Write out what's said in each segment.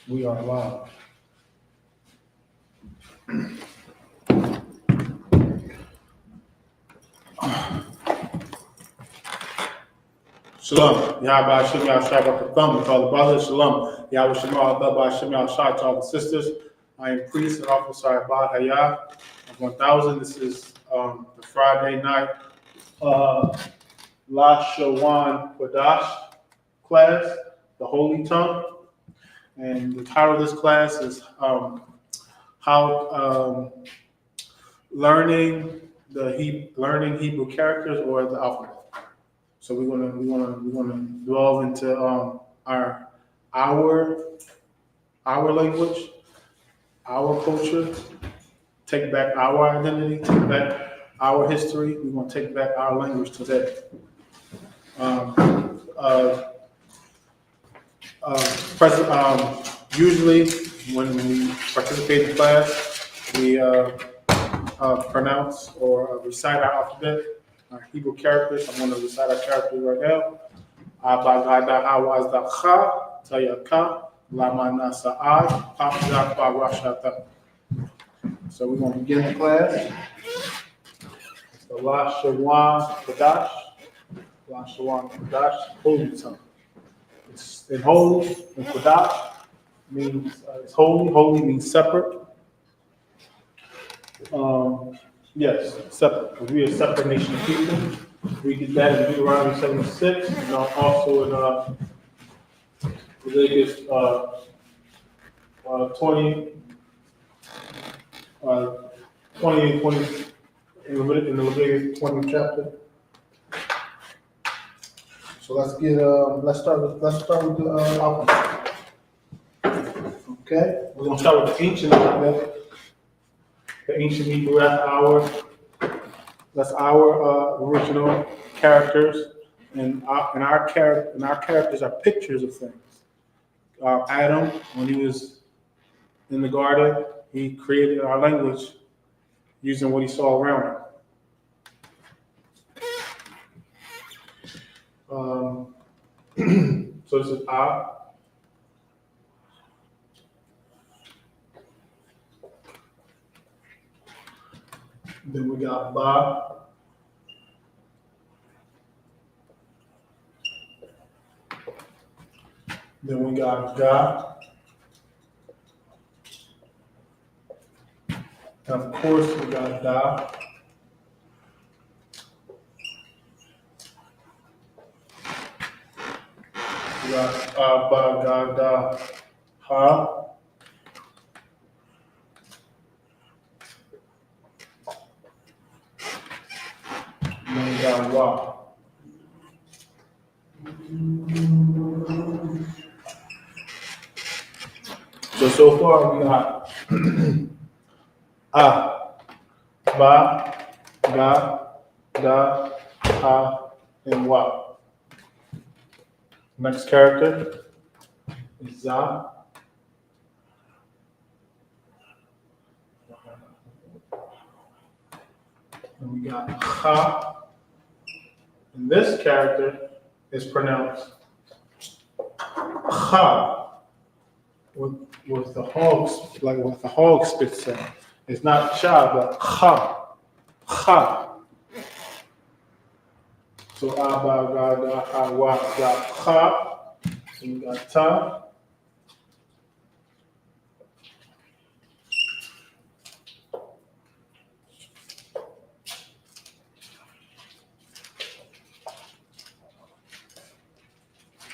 We are live. Shalom. Yahweh Shem Yahshua the thumb with all the brothers. Shalom. Yahweh Shem Yahweh Shem Yahshua to all the sisters. I am priest and officer Abad Hayah of 1000. This is the Friday night La Shawan Kodash class, the Holy Tongue. And the title of this class is learning Hebrew characters or the alphabet. So we're gonna delve into our language, our culture, take back our identity, take back our history. We're gonna take back our language today. Usually when we participate in class, we pronounce or recite our alphabet, our Hebrew characters. I'm going to recite our characters right now. So we're going to begin the class. It's the La Shawan Kodash. La Shawan Kodash, Holy Tongue. It's in holy, and Kodash means it's holy. Holy means separate. Yes, separate. Because we are a separate nation of people. We get that in Deuteronomy 76, and also in Leviticus 20 and 20 in the Leviticus 20 chapter. So let's start with the alphabet. Okay, we're gonna start with the ancient alphabet. The ancient Hebrew, that's our original characters, and our characters are pictures of things. Adam, when he was in the garden, he created our language using what he saw around him. So this is A. Then we got Ba. Then we got Ga. And of course, we got Da. We got Ba, Ga, Da, Ha. YAHUAH. So far we got A, Ba, Ga, Da, Ha, and Wa. Next character is Za. And we got Ha. And this character is pronounced Ha with the hogs, like what the hog spits out. It's not Cha, but Ha. Ha. So Abba, Ga, Da, Ha, Wa, Za, Ha. And we got Ta.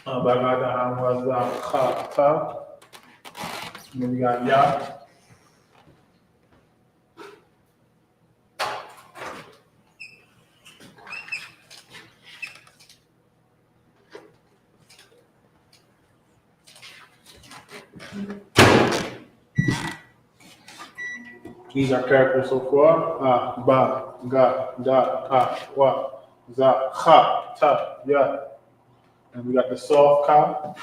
Abba, Ga, Da, Ha, Wa, Za, Ha, Ta. And then we got Ya. These are characters so far. Ba, Ga, Da, Ha, Wa, Za, Ha, Ta, Ya. And we got the soft Ka.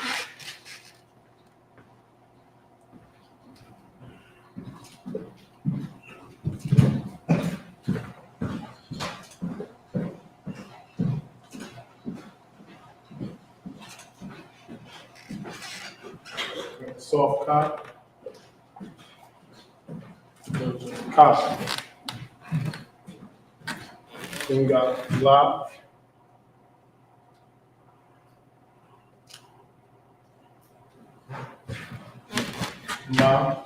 Soft cop. Cop. Then we got block. Ma.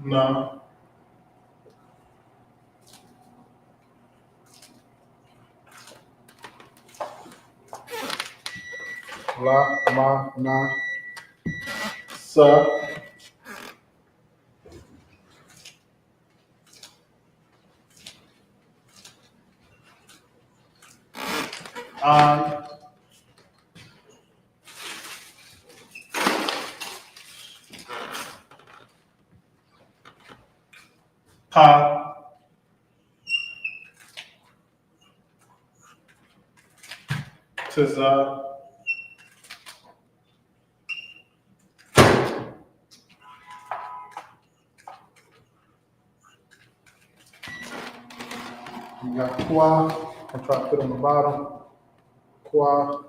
Na. La, ma, na. Sa. An. Pa. Tiza. You got qua. I'll try to put on the bottom. Qua.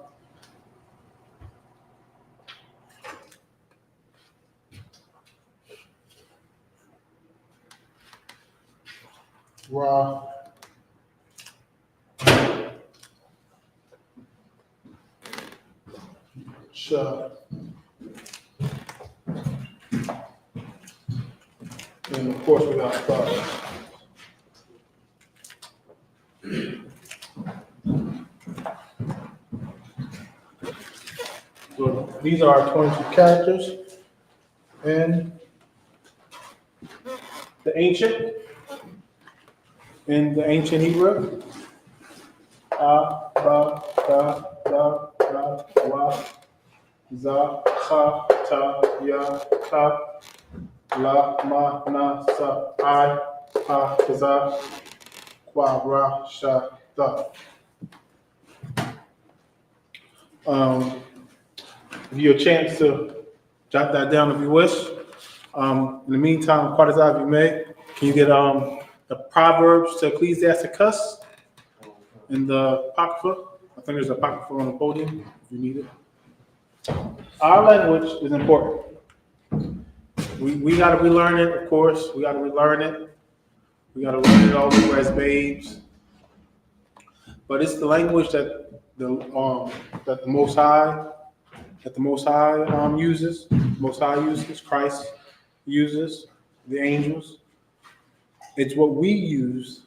Ra. Sha. And of course we got stars. So these are our 22 characters in the ancient Hebrew. A, ba, da, da, da, wa, za, ha, ta, ya, ta, la, ma, na, sa, I, ha, za, kwa, ra, sha, da. Give you a chance to jot that down if you wish. In the meantime, quite as if you may, can you get the Proverbs to Ecclesiasticus in the Apocrypha? I think there's a Apocrypha on the podium if you need it. Our language is important. We got to relearn it, of course. We got to relearn it. We got to learn it all over as babes. But it's the language that the Most High uses. Most High uses. Christ uses. The angels. It's what we use.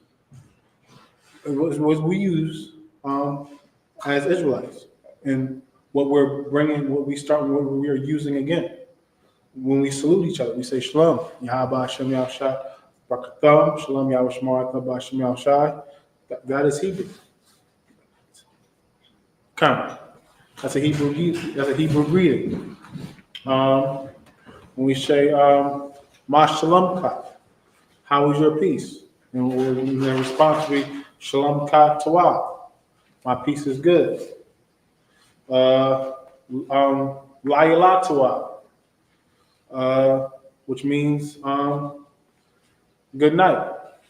It was what we use as Israelites, and what we're bringing, what we are using again. When we salute each other, we say Shalom, Yahweh Shem Yahushua, Barakatam, Shalom Yahweh Shemar Shem Yahushua. That is Hebrew. Come, that's a Hebrew greeting. When we say Ma Shalom Ka, how is your peace? And in response we Shalom Ka Tawah, my peace is good. La Yala Tawah, which means good night.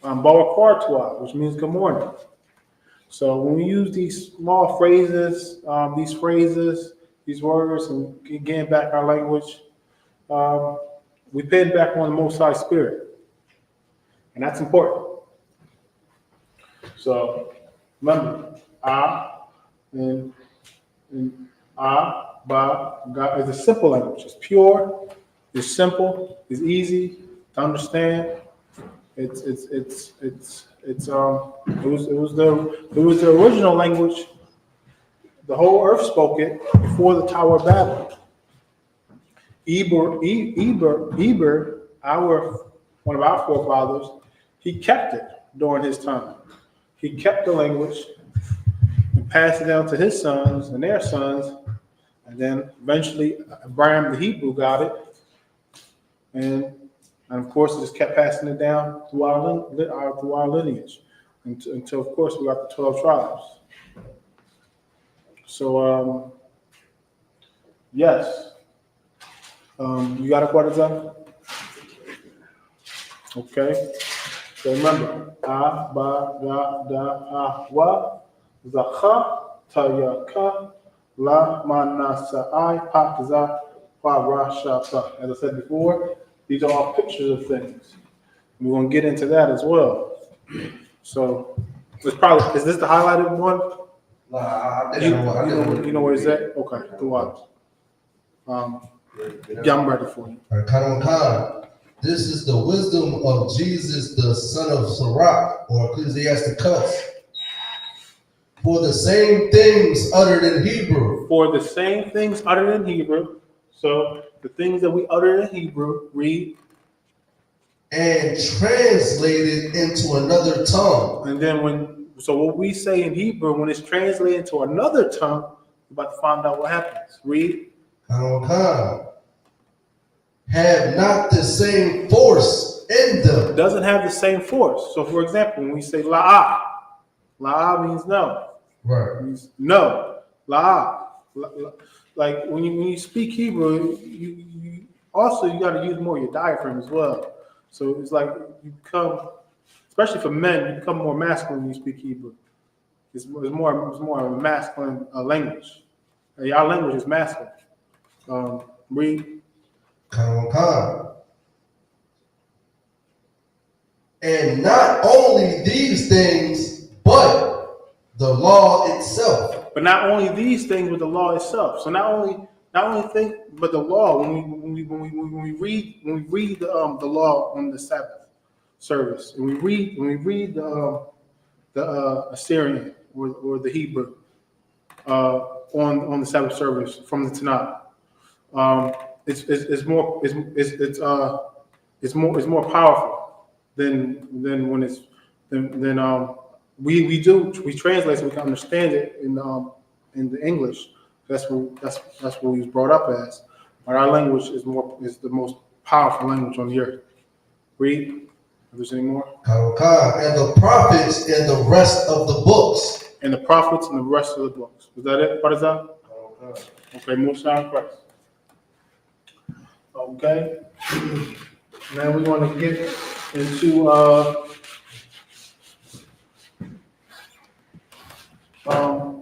Barakar Tawah, which means good morning. So when we use these small phrases, these words, and getting back our language, we pin back on the Most High Spirit. And that's important. So remember, and Ba, God is a simple language. It's pure, it's simple, it's easy to understand. It was the original language. The whole earth spoke it before the Tower of Babel. Eber, one of our forefathers, he kept it during his time. He kept the language and passed it down to his sons and their sons, and then eventually Abraham the Hebrew got it, and of course it just kept passing it down through our lineage until of course we got the 12 tribes. So yes, you got a quarter. Okay. So remember, A, Ba, Ga, Da, Ah, Wa, Zacha, Tayaka, La, Manasa, I, Pa, Za, Pa, Ra, Sha, Ta. As I said before, these are all pictures of things. We're going to get into that as well. So, it's probably, is this the highlighted one? Nah, You know where it's at? Okay, go out. Yeah, I'm ready for you. Khan. This is the wisdom of Jesus, the son of Sirach, or Ecclesiasticus. For the same things uttered in Hebrew. For the same things uttered in Hebrew. So the things that we utter in Hebrew, read. And translated into another tongue. And then what we say in Hebrew, when it's translated into another tongue, we're about to find out what happens. Read. Khan. Have not the same force in them. Doesn't have the same force. So for example, when we say la'ah, la'ah means no. Right. It means no. La'ah. Like when you speak Hebrew, you got to use more of your diaphragm as well. So it's like you become, especially for men, you become more masculine when you speak Hebrew. It's more of a masculine language. Our language is masculine. Read. Khan. And not only these things, but the law itself. But not only these things, but the law itself. So not only things, but the law. When we read the law on the Sabbath service, and when we read the Assyrian or the Hebrew on the Sabbath service from the Tanakh, it's more powerful than when it's we translate so we can understand it in the English. That's what we was brought up as. But our language is the most powerful language on the earth. Read. If there's any more. And the prophets and the rest of the books. And the prophets and the rest of the books. Was that it? What is that? Okay, Musa and Christ. Okay. Now we're going to get into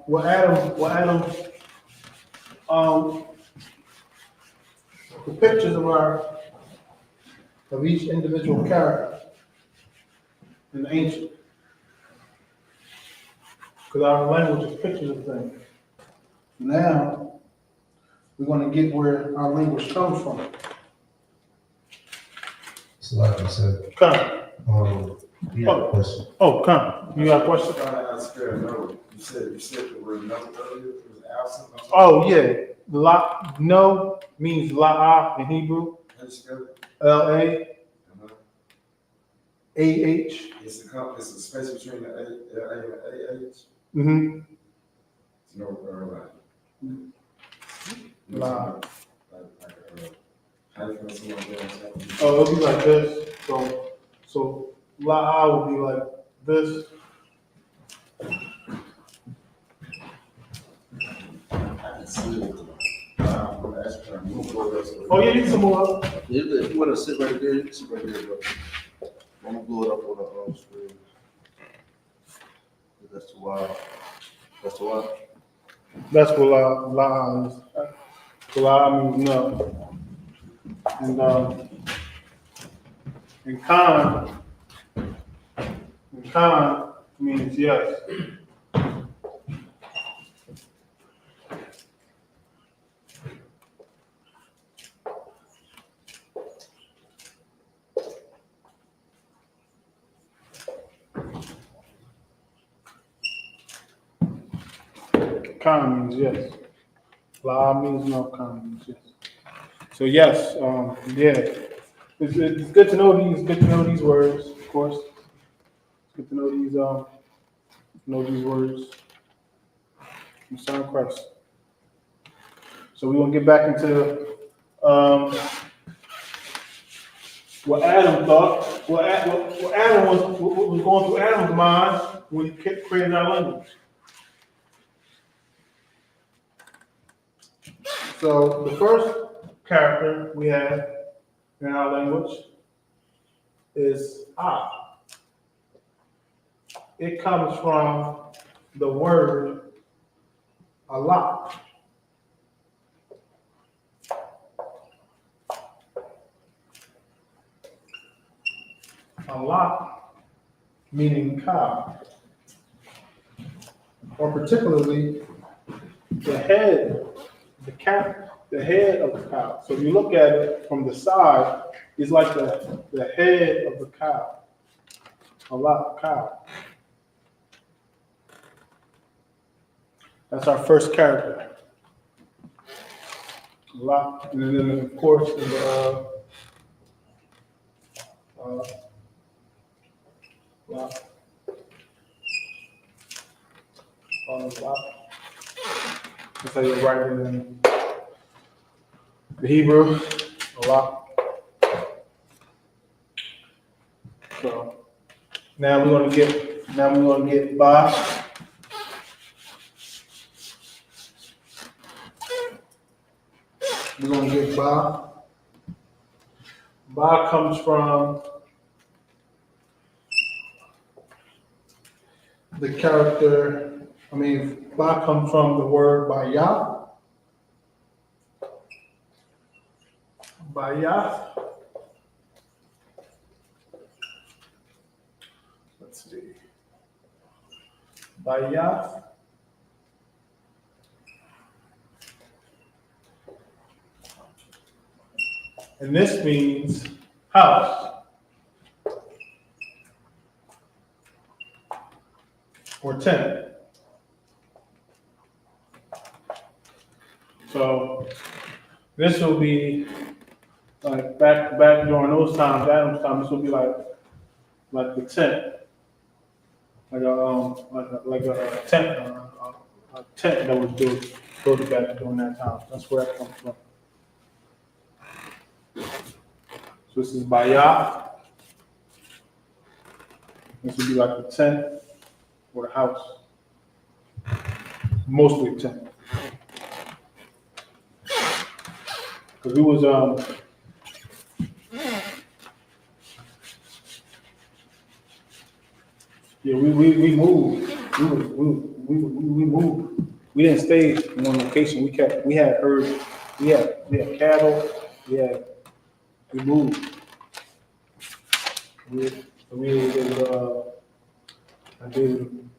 what Adam the pictures of each individual character in the ancient. Because our language is pictures of things. Now we're going to get where our language comes from. So like you said. Come. You have a question. Oh, come. You got a question? You said the word no earlier. It was absent. Oh yeah. No means la'ah in Hebrew. L-A-A-H. It's a space between the A and the A-H. Mm-hmm. No, La. Like Oh, it'll be like this. So la'ah will be like this. Oh, yeah, you can move up. If you want to sit right there, you can sit right there, bro. I'm gonna blow it up on the screen. That's too wild. That's too wild. That's what la'ah is. La'ah means no. And Khan means yes. Khan means yes. La means no. Khan means yes. So yes, yeah. It's good to know these. Good to know these words, of course. It's good to know these words. Son of Christ. So we're gonna get back into what Adam thought. What Adam was going through Adam's mind when he created our language. So the first character we have in our language is I. it comes from the word Allah. Allah meaning cow, or particularly the head, the head of the cow. So if you look at it from the side, it's like the head of the cow. Allah, cow. That's our first character. Allah, and then of course in the Allah. That's how you write it in the Hebrew. Allah. So now we're gonna get Ba. We're gonna get Ba. Ba comes from the character. Ba comes from the word Bayah. Bayah. Let's see. Bayah. And this means house or tent. So this will be like back during those times, Adam's time. This will be like the tent, like a tent, a tent that was built back during that time. That's where that comes from. So this is Bayah. This would be like the tent or the house, mostly a tent. Because we was we moved. We moved. We didn't stay in one location. We had herds. We had cattle. We moved. I did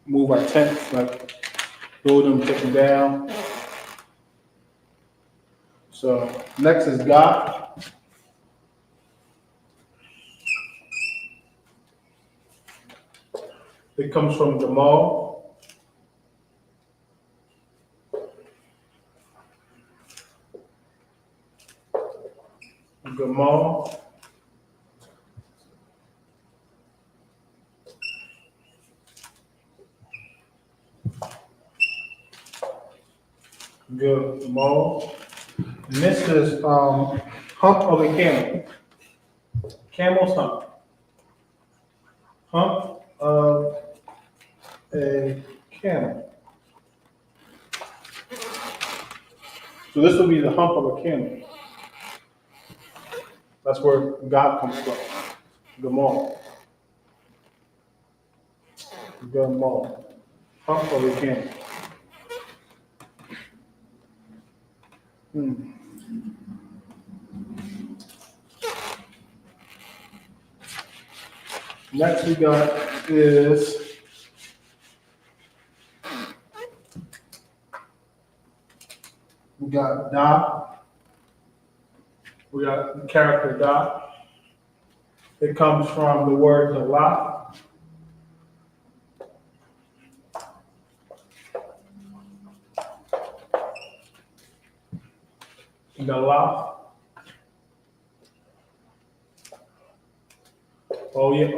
move our tents, like build them, take them down. So next is God. It comes from Gamal. Gamal. Gamal. And this is hump of a camel. Camel's hump. Hump of a camel. So this will be the hump of a camel. That's where God comes from. Gamal. Gamal. Hump of a camel. Next we got is we got Da. We got the character Da. It comes from the word Allah. Allah. Oh yeah.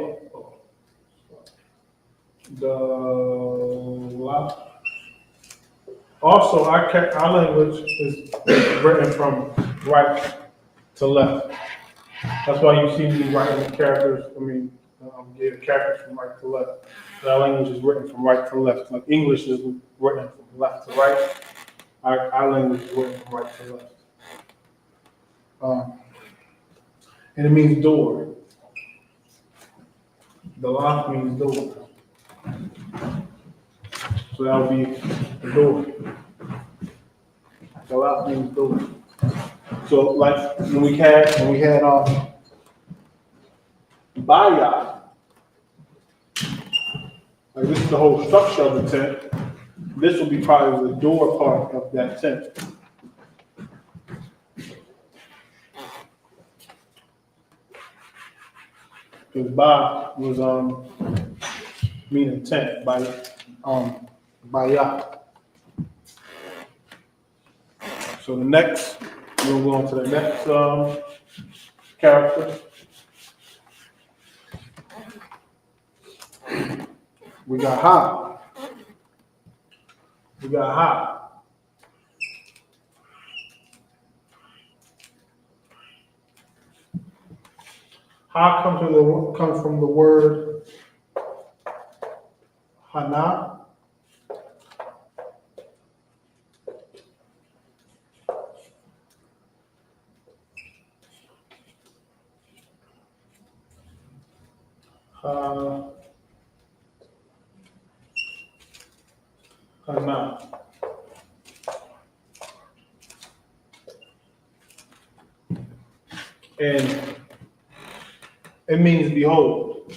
Also, our language is written from right to left. That's why you see me writing the characters. The characters from right to left. So our language is written from right to left. Like English is written from left to right. Our language is written from right to left. And it means door. The lock means door. So that would be the door. Salat means door. So like when we had Bayan, like this is the whole structure of the tent. This will be probably the door part of that tent. Because Ba was meaning tent by Bayah. So the next, we'll go on to the next character. We got Ha. We got Ha. Ha comes from the word Hana. Hana. And it means behold.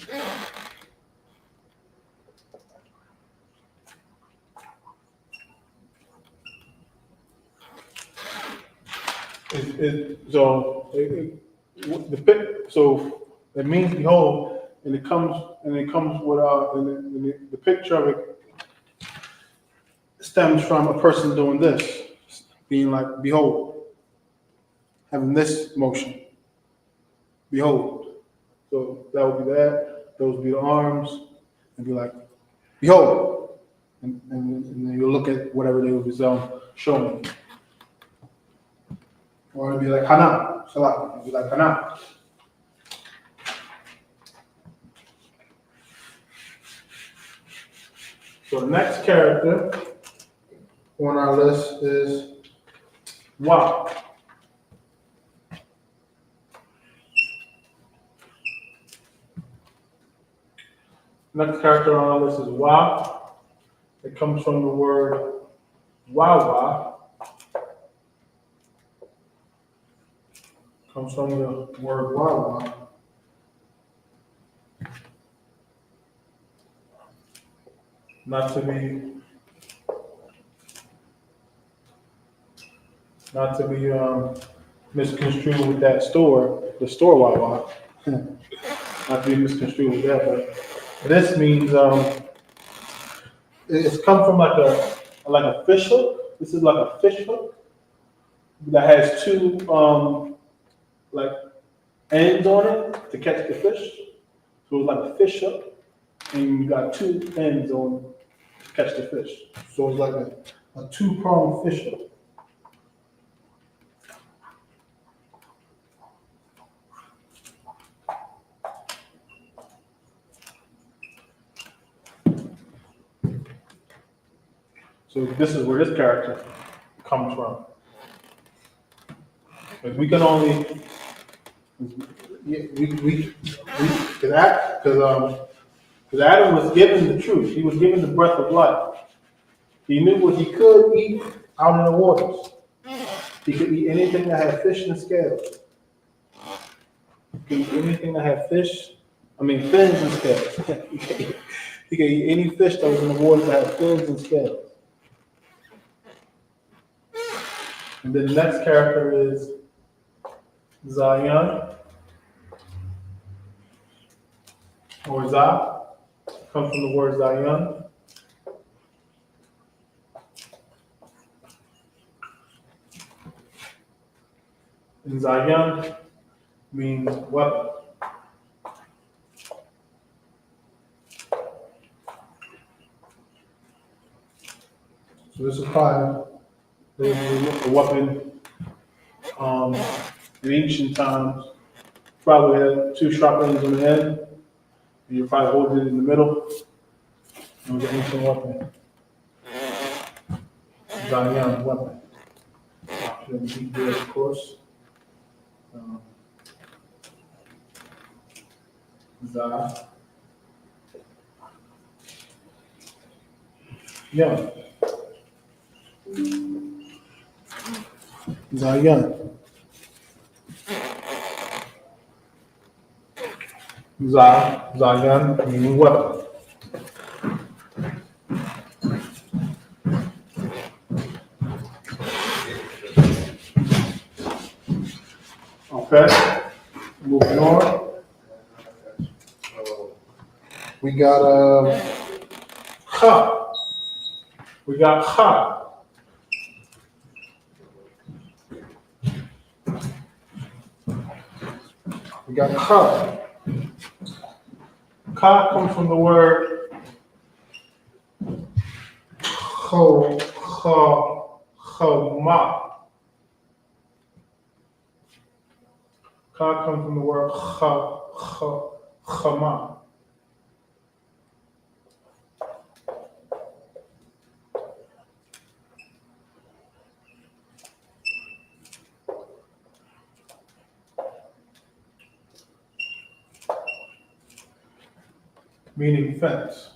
So it means behold, and it comes with the picture of it stems from a person doing this, being like behold, having this motion, behold. So that would be that. Those would be the arms, and be like behold, and then you look at whatever they was showing. Or it'd be like Hana, Salah, it'd be like Hana. So the next character on our list is Wa. Next character on our list is Wa. It comes from the word YAHUAH. Comes from the word YAHUAH. Not to be misconstrued with that store, the store YAHUAH. Not to be misconstrued with that, but this means it's come from like a fish hook. This is like a fish hook that has two like ends on it to catch the fish. So it's like a fish hook, and you got two ends on to catch the fish. So it's like a two-pronged fish hook. So this is where this character comes from. Because we can only, because Adam was given the truth. He was given the breath of life. He knew what he could eat out in the waters. He could eat anything that had fish and scales. He could eat anything that had fins and scales. He could eat any fish that was in the waters that had fins and scales. And then the next character is Zion, or Zah, comes from the word Zion. And Zion means weapon. So this is probably the weapon in ancient times. Probably had two sharp ends on the end, and you probably hold it in the middle. It was an ancient weapon. Zion weapon. Then deep there, of course. Zah. Young. Zion. Zion meaning weapon. Okay, moving on. We got Cha. We got Cha. We got Cha. Cha comes from the word chama. Cha comes from the word chama. Meaning fence.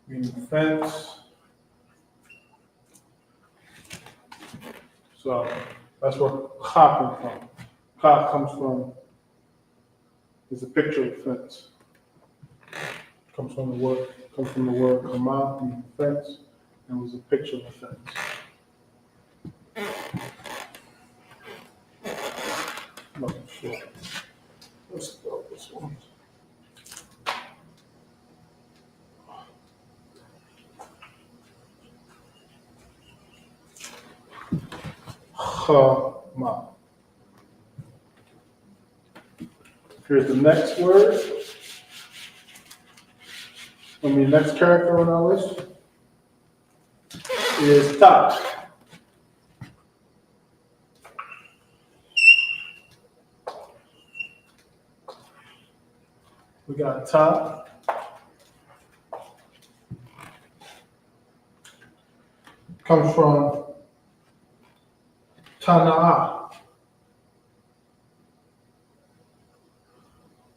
Meaning fence. So that's where Cha comes from. Cha comes from, is a picture of fence. Comes from the word Chama, meaning fence, and was a picture of a fence. Not sure. Let's spell this one. Chama. Here's the next word. Next character on our list is Ta. We got Ta. Comes from Tana'ah.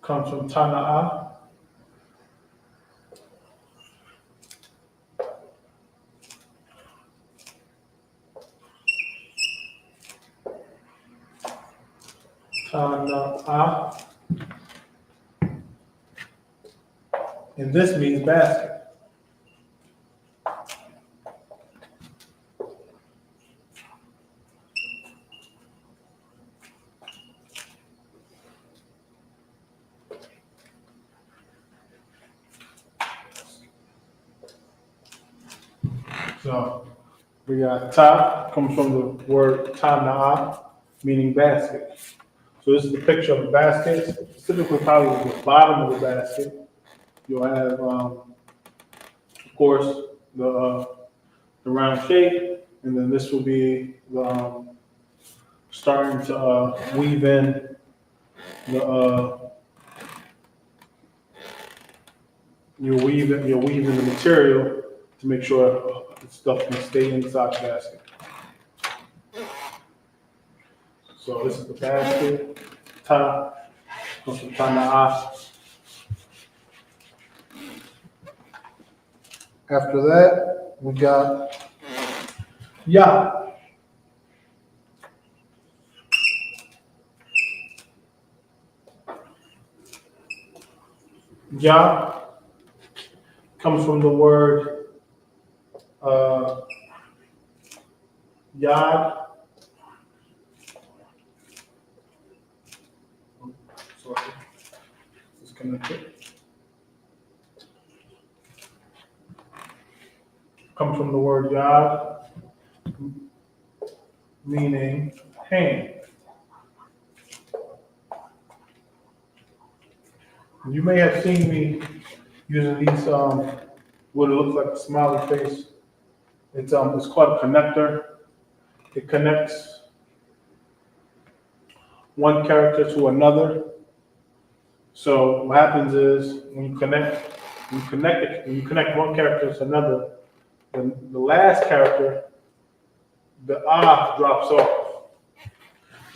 Comes from Tana'ah. Tana'ah. And this means basket. So we got Ta, comes from the word Tana'ah, meaning basket. So this is the picture of a basket, specifically probably the bottom of the basket. You'll have, of course, the round shape, and then this will be the starting to weave in the you'll weave in the material to make sure the stuff can stay inside the basket. So this is the basket. Ta comes from Tana'ah. After that, we got Yah. Yah comes from the word Yad. Sorry, disconnected. Comes from the word Yad, meaning hand. You may have seen me using these, what it looks like a smiley face. It's called a connector. It connects one character to another. So what happens is when you connect one character to another, then the last character, the ah drops off.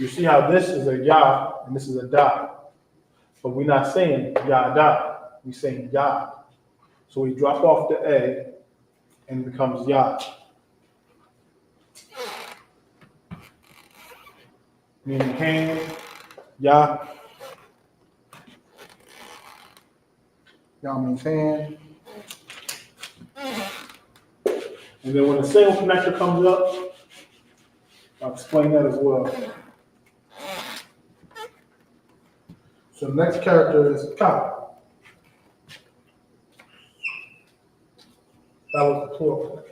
You see how this is a Yah and this is a Da. But we're not saying Yada. We're saying Yah. So we drop off the A and it becomes Yah. Meaning hand, Yah. Yah means hand. And then when the single connector comes up, I'll explain that as well. So the next character is Ka. That was the plural.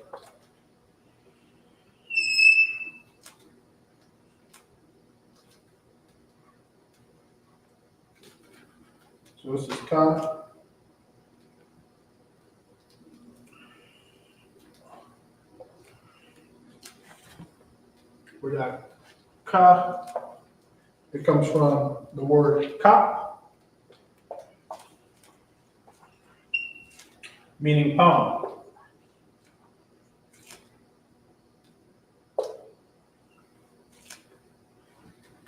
So this is Ka. We got Ka. It comes from the word Ka, meaning palm.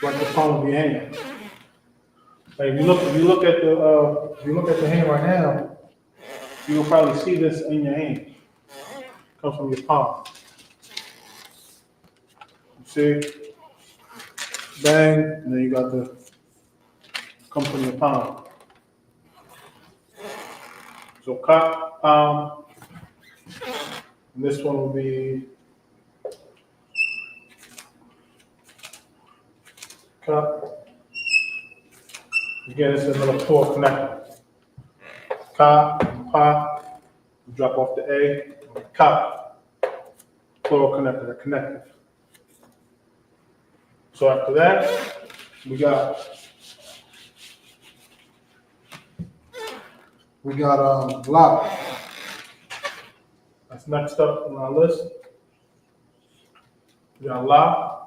Like the palm of your hand. Like if you look at the hand right now, you will probably see this in your hand. It comes from your palm. You see? Bang, and then you got the come from your palm. So Ka, palm. And this one will be Ka. Again, it's another plural connector. Ka, Pa, you drop off the A, Ka, plural connector, they're connected. So after that, we got La. That's next up on our list. We got La.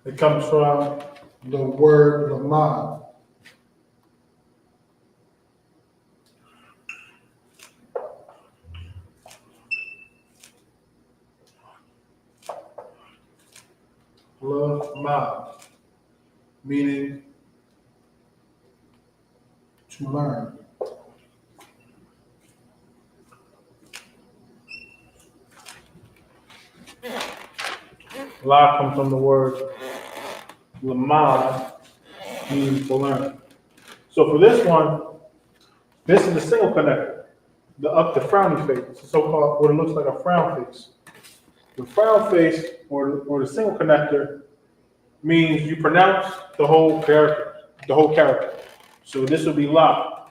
It comes from the word Lamad. Lamad, meaning to learn. La comes from the word Lamad, meaning to learn. So for this one, this is the single connector, the frowny face. It's so-called what it looks like a frown face. The frown face or the single connector means you pronounce the whole character, So this would be La.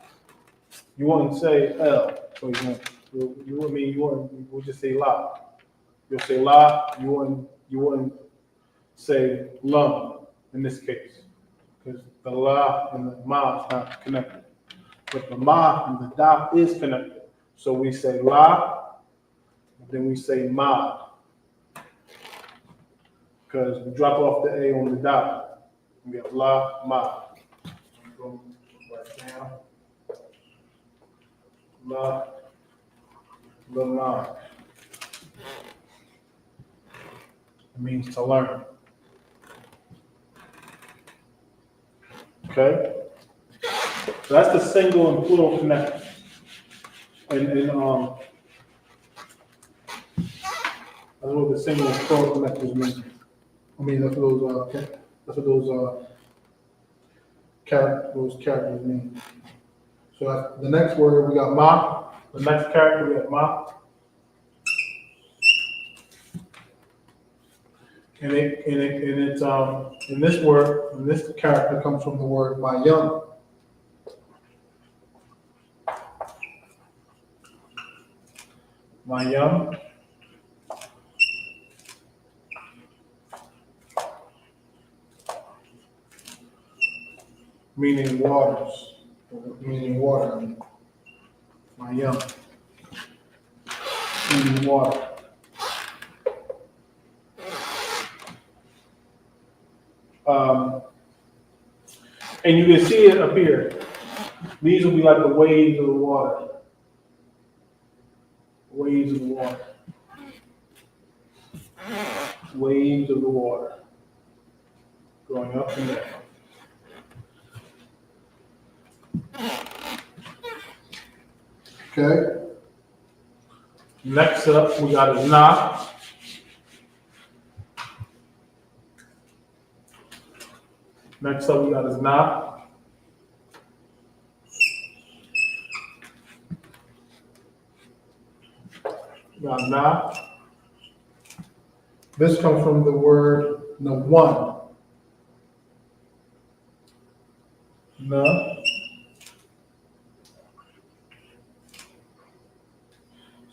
You wouldn't say L, for example. You would just say La. You'll say La. You wouldn't say Lum in this case, because the La and the Ma is not connected. But the Ma and the Da is connected. So we say La, and then we say Ma. Because we drop off the A on the Da. We have La, Ma. Go right down. La, Ma. It means to learn. Okay? So that's the single and plural connector. That's what the single and plural connectors mean. That's what those characters mean. So the next word we got Ma. The next character we have Ma. And in this character comes from the word BAYAN. BAYAN. Meaning waters, meaning water. BAYAN. Meaning water. And you can see it up here. These will be like the waves of the water. Waves of the water. waves of the water going up and down. Okay. Next up, we got a Na. Next up, we got his Na. We got Na. This comes from the word one. Na.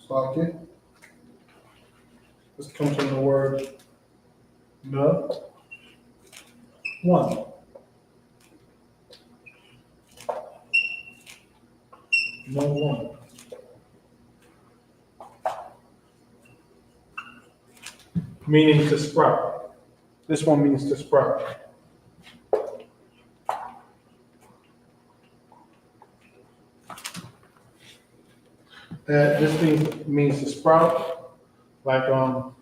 Socket. This comes from the word na. One. No one. Meaning to sprout. This one means to sprout. This means to sprout. Like so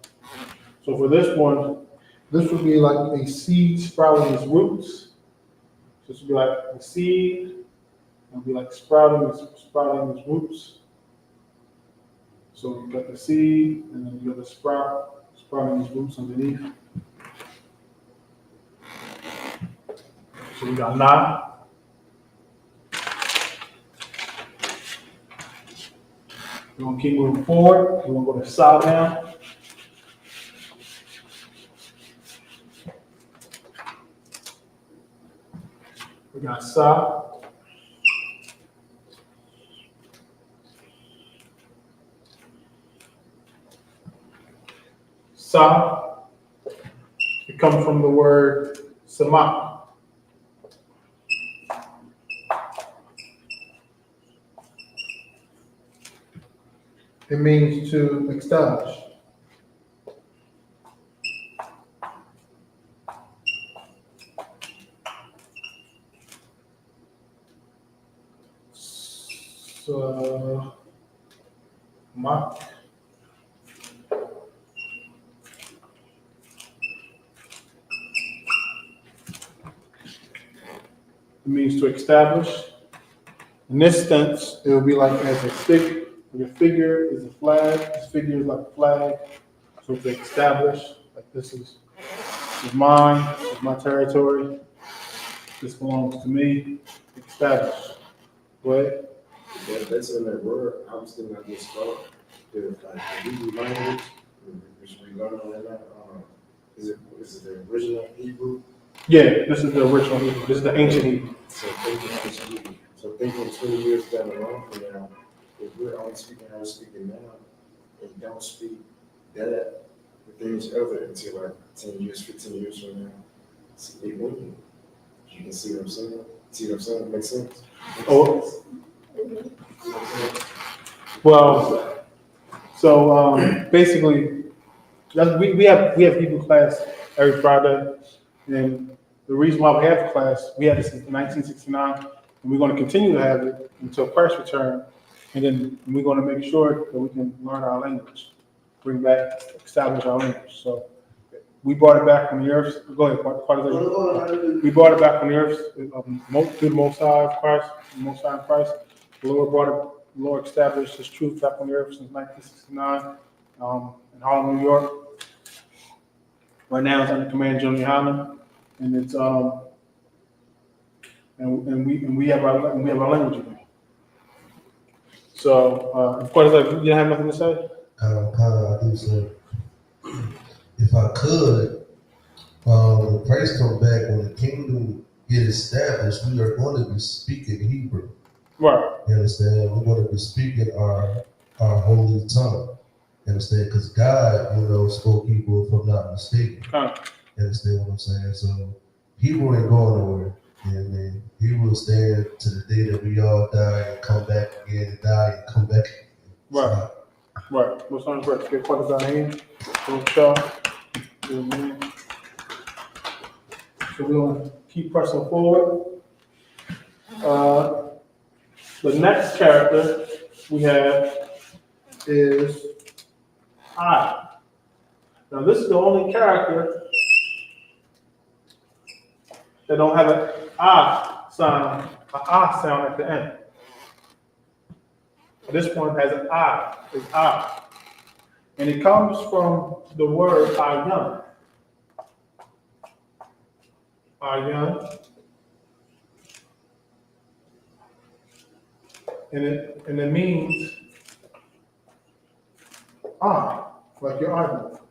for this one, this would be like a seed sprouting its roots. So this would be like a seed. It'll be like sprouting its roots. So you got the seed, and then you got the sprouting its roots underneath. So we got Na. We're gonna keep moving forward. We're gonna go to Sa now. We got Sa. Sa, it comes from the word Sama. It means to establish. So, Ma. It means to establish. In this sense, it will be like as a figure. Your figure is a flag. This figure is like a flag. So to establish, like this is mine. This is my territory. This belongs to me. Establish. Go ahead. That's in that word. I'm still not getting started. The Hebrew language, which we learn on that. Is it the original Hebrew? Yeah, this is the original Hebrew. This is the ancient Hebrew. So thinking 20 years down the line from now, if we're only speaking how we're speaking now, and don't speak that within each other until like 10 years, 15 years from now, it's a big win. You can see what I'm saying? See what I'm saying? Makes sense? Oh. Well, so basically, we have Hebrew class every Friday, and the reason why we have the class, we had it since 1969, and we're going to continue to have it until Christ's return, and then we're going to make sure that we can learn our language, establish our language. So we brought it back from the earth. Go ahead, we brought it back from the earth through the Most High Christ, The Lord established His truth back on the earth since 1969 in Harlem, New York. Right now it's under command of General YAHANNA, and it's and we have our language again. So of course, you didn't have nothing to say. I do so. If I could, when Christ come back, when the kingdom get established, we are going to be speaking Hebrew. Right. You understand? We're going to be speaking our holy tongue. You understand? Because God, spoke Hebrew, if I'm not mistaken. You understand what I'm saying? So Hebrew ain't going nowhere. You know what I mean? Hebrew will stand to the day that we all die and come back again and die and come back again. Right. Right. What's on first? Get part of our hand. So we're going to keep pressing forward. The next character we have is I. Now this is the only character that don't have an ah sound, at the end. This one has an I, it's I. And it comes from the word ayan. Ayan. And it means I, like your eyeball.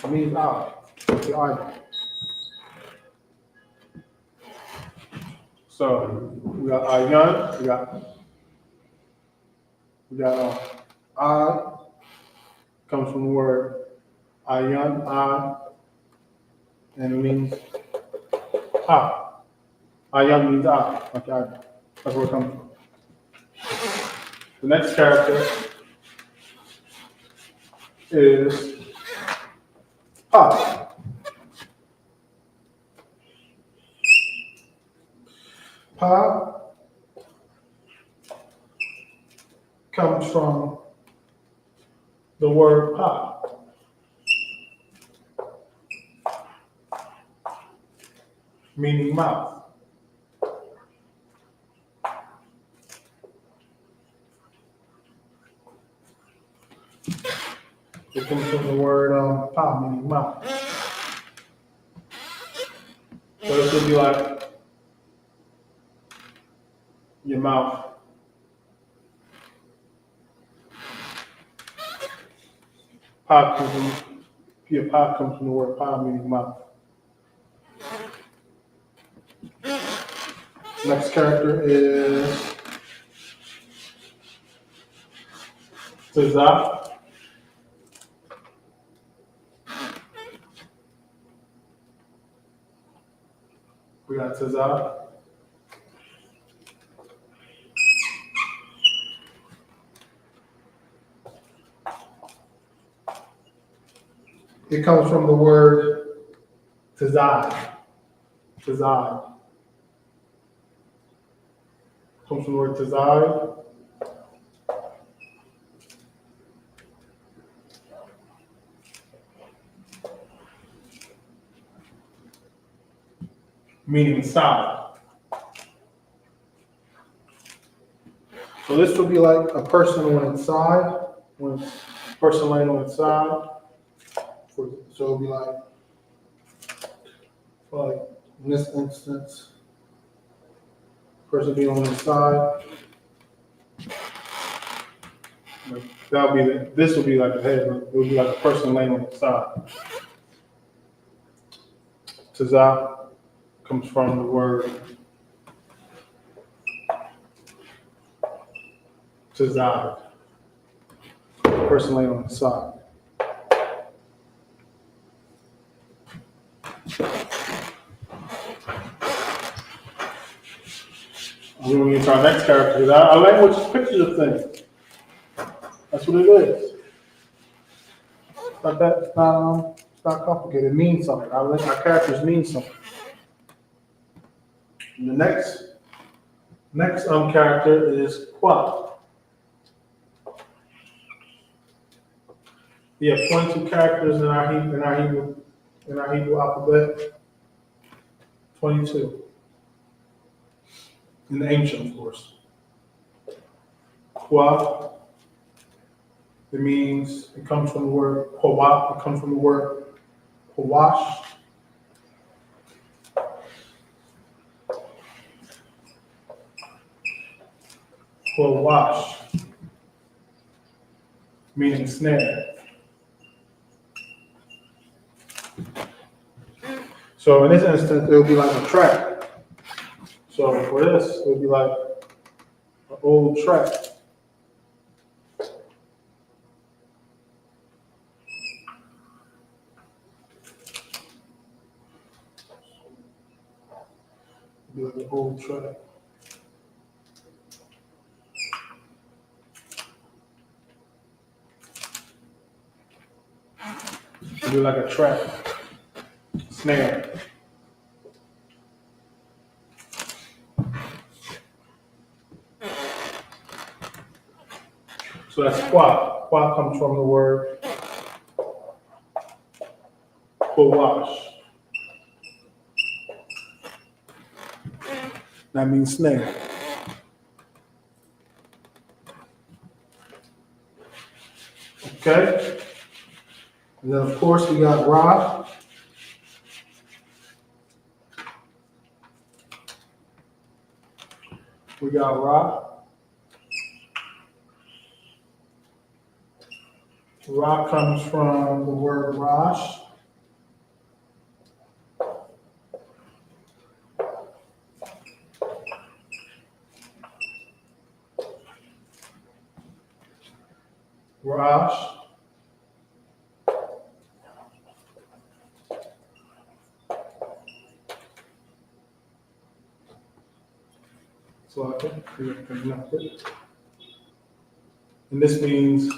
It means I, like your eyeball. So we got ayan, we got I, comes from the word ayan, I, and it means I. Ayan means I, like your eyeball. That's where it comes from. The next character is Pa. Pa comes from the word Pa. Meaning mouth. It comes from the word Pa, meaning mouth. So this would be like your mouth. Pa comes from the word Pa, meaning mouth. Next character is Tazah. We got Tazah. It comes from the word Tazai. Tazai. Comes from the word Tazai. Meaning side. So this would be like a person on its side, when a person laying on its side. So it would be like in this instance, person being on its side. That would be this would be like a head, but it would be like a person laying on its side. Tazah comes from the word Tazah, person laying on its side. We're going to get to our next character. Our language is pictures of things. That's what it is. It's not complicated. It means something. Our characters mean something. And the next character is Kwa. We have 22 characters in our Hebrew alphabet. 22. In the ancient, of course. Kwa. It comes from the word Hawah. It comes from the word Hawash. Hawash. Meaning snare. So in this instance, it would be like a trap. So for this, it would be like an old trap. Be like an old trap. It'd be like a trap, snare. So that's Kwa. Kwa comes from the word Yahuash. That means snake. Okay? And then of course we got Ra. We got Ra. Ra comes from the word Rosh. Rosh. So I think we can connect it. And this means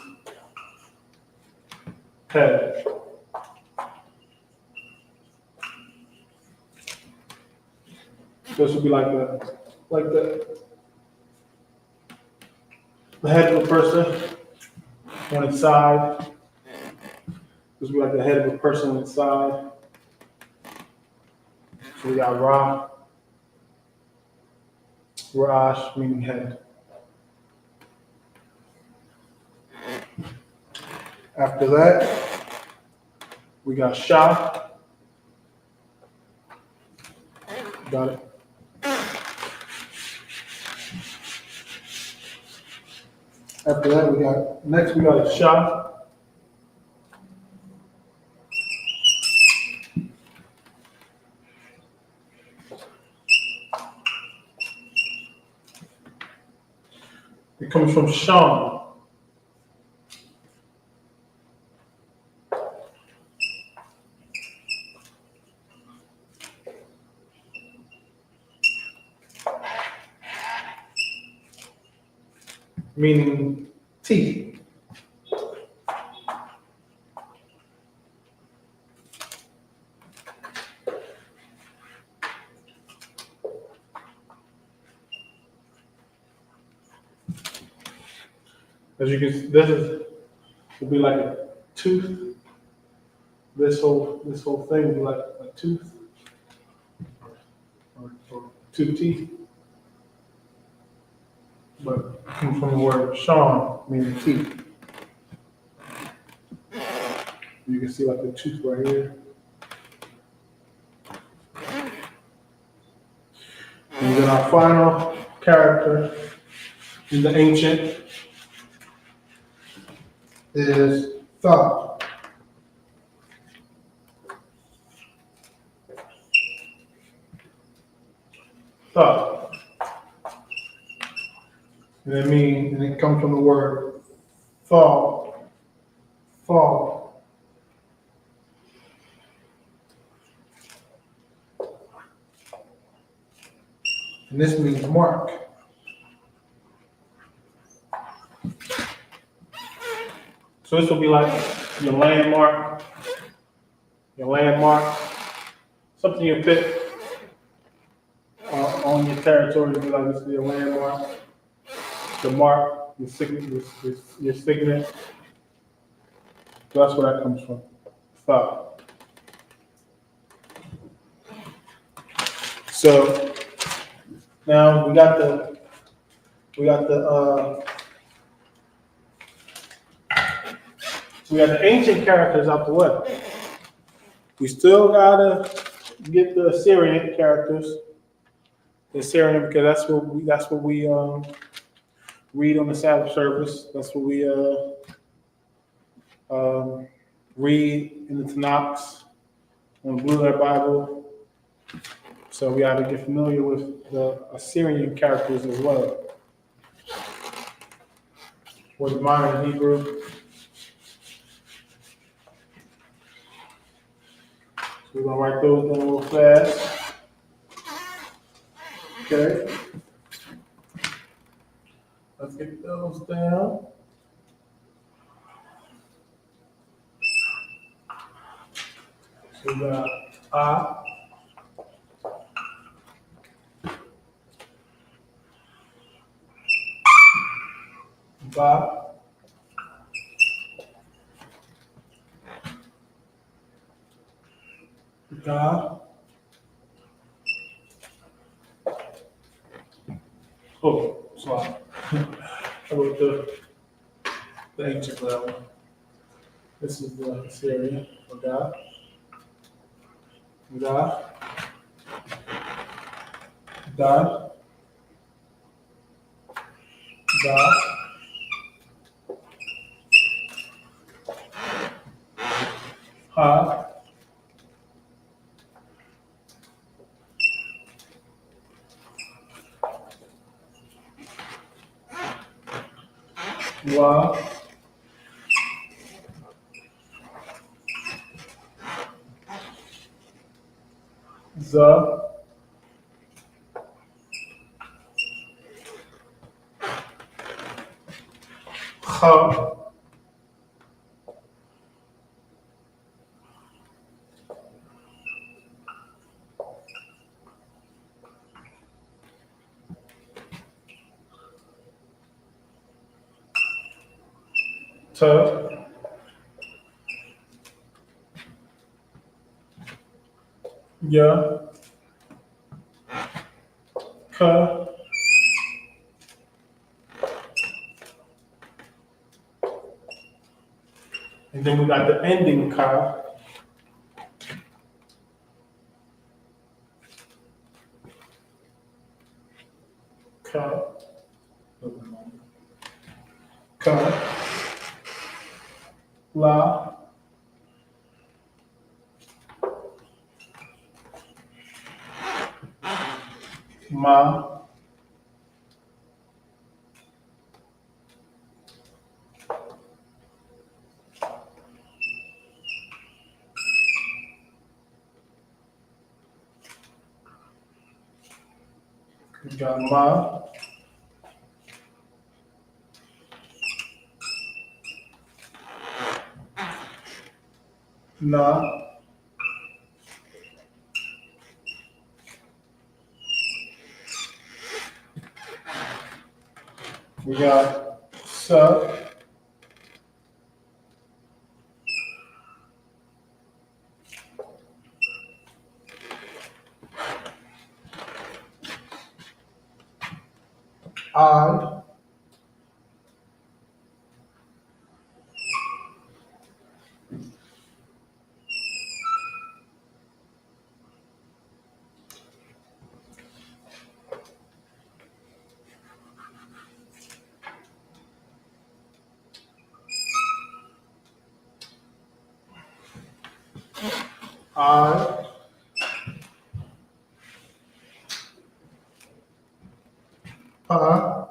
head. This would be like the head of a person on its side. This would be like the head of a person on its side. So we got Ra, Rash, meaning head. After that, we got Shah. Got it. After that, we got a Shah. It comes from Sham. Meaning teeth. As you can see, will be like a tooth. This whole thing will be like a tooth or two teeth. But it comes from the word Sean, meaning teeth. You can see like the tooth right here. And then our final character in the ancient is thought. Thought. And it comes from the word thought. Thought. And this means mark. So this will be like your landmark. Something you pick on your territory will be like this, your landmark. The mark, your signet. So that's where that comes from. Thought. So now we got the ancient characters out the way. We still gotta get the Assyrian characters. The Assyrian, because that's what we read on the Sabbath service. That's what we read in the Tanakh on the Blue Letter Bible. So we gotta get familiar with the Assyrian characters as well. What's mine in Hebrew? So we're gonna write those down real fast. Okay. Let's get those down. So we got I. Ba. God. Oh, sorry. I wrote the ancient level. This is the Syrian for God. God. God. God. Ha. Wa. Za. Ha. Ta. Ya. Ka. And then we got the ending ka. Ka. Ka. La. Ma. We got ma. Na. We got sa. I. I. Pa.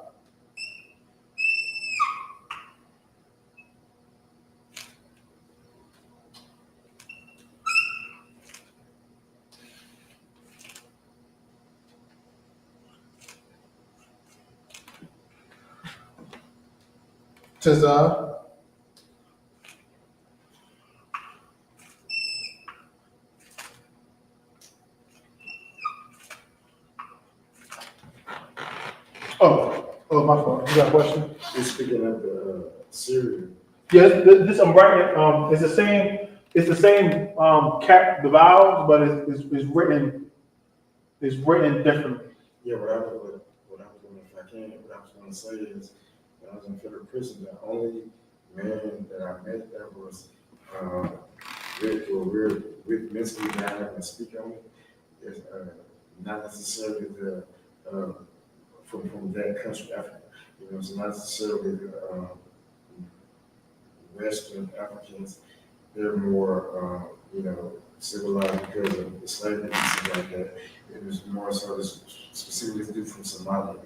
Tza. Oh, my fault. You got a question? You're speaking of the Syria. Yes, this I'm writing. It's the same. It's the same. The vowels, but it's written. It's written differently. Yeah, what I was going to, if I can, what I was going to say is, when I was in federal prison, the only man that I met that was with mentally down and speak on it is not necessarily the from that country, Africa. You know, it's not necessarily the Western Africans. They're more, civilized because of the slavery and stuff like that. It was more so this specifically dude from Somalia.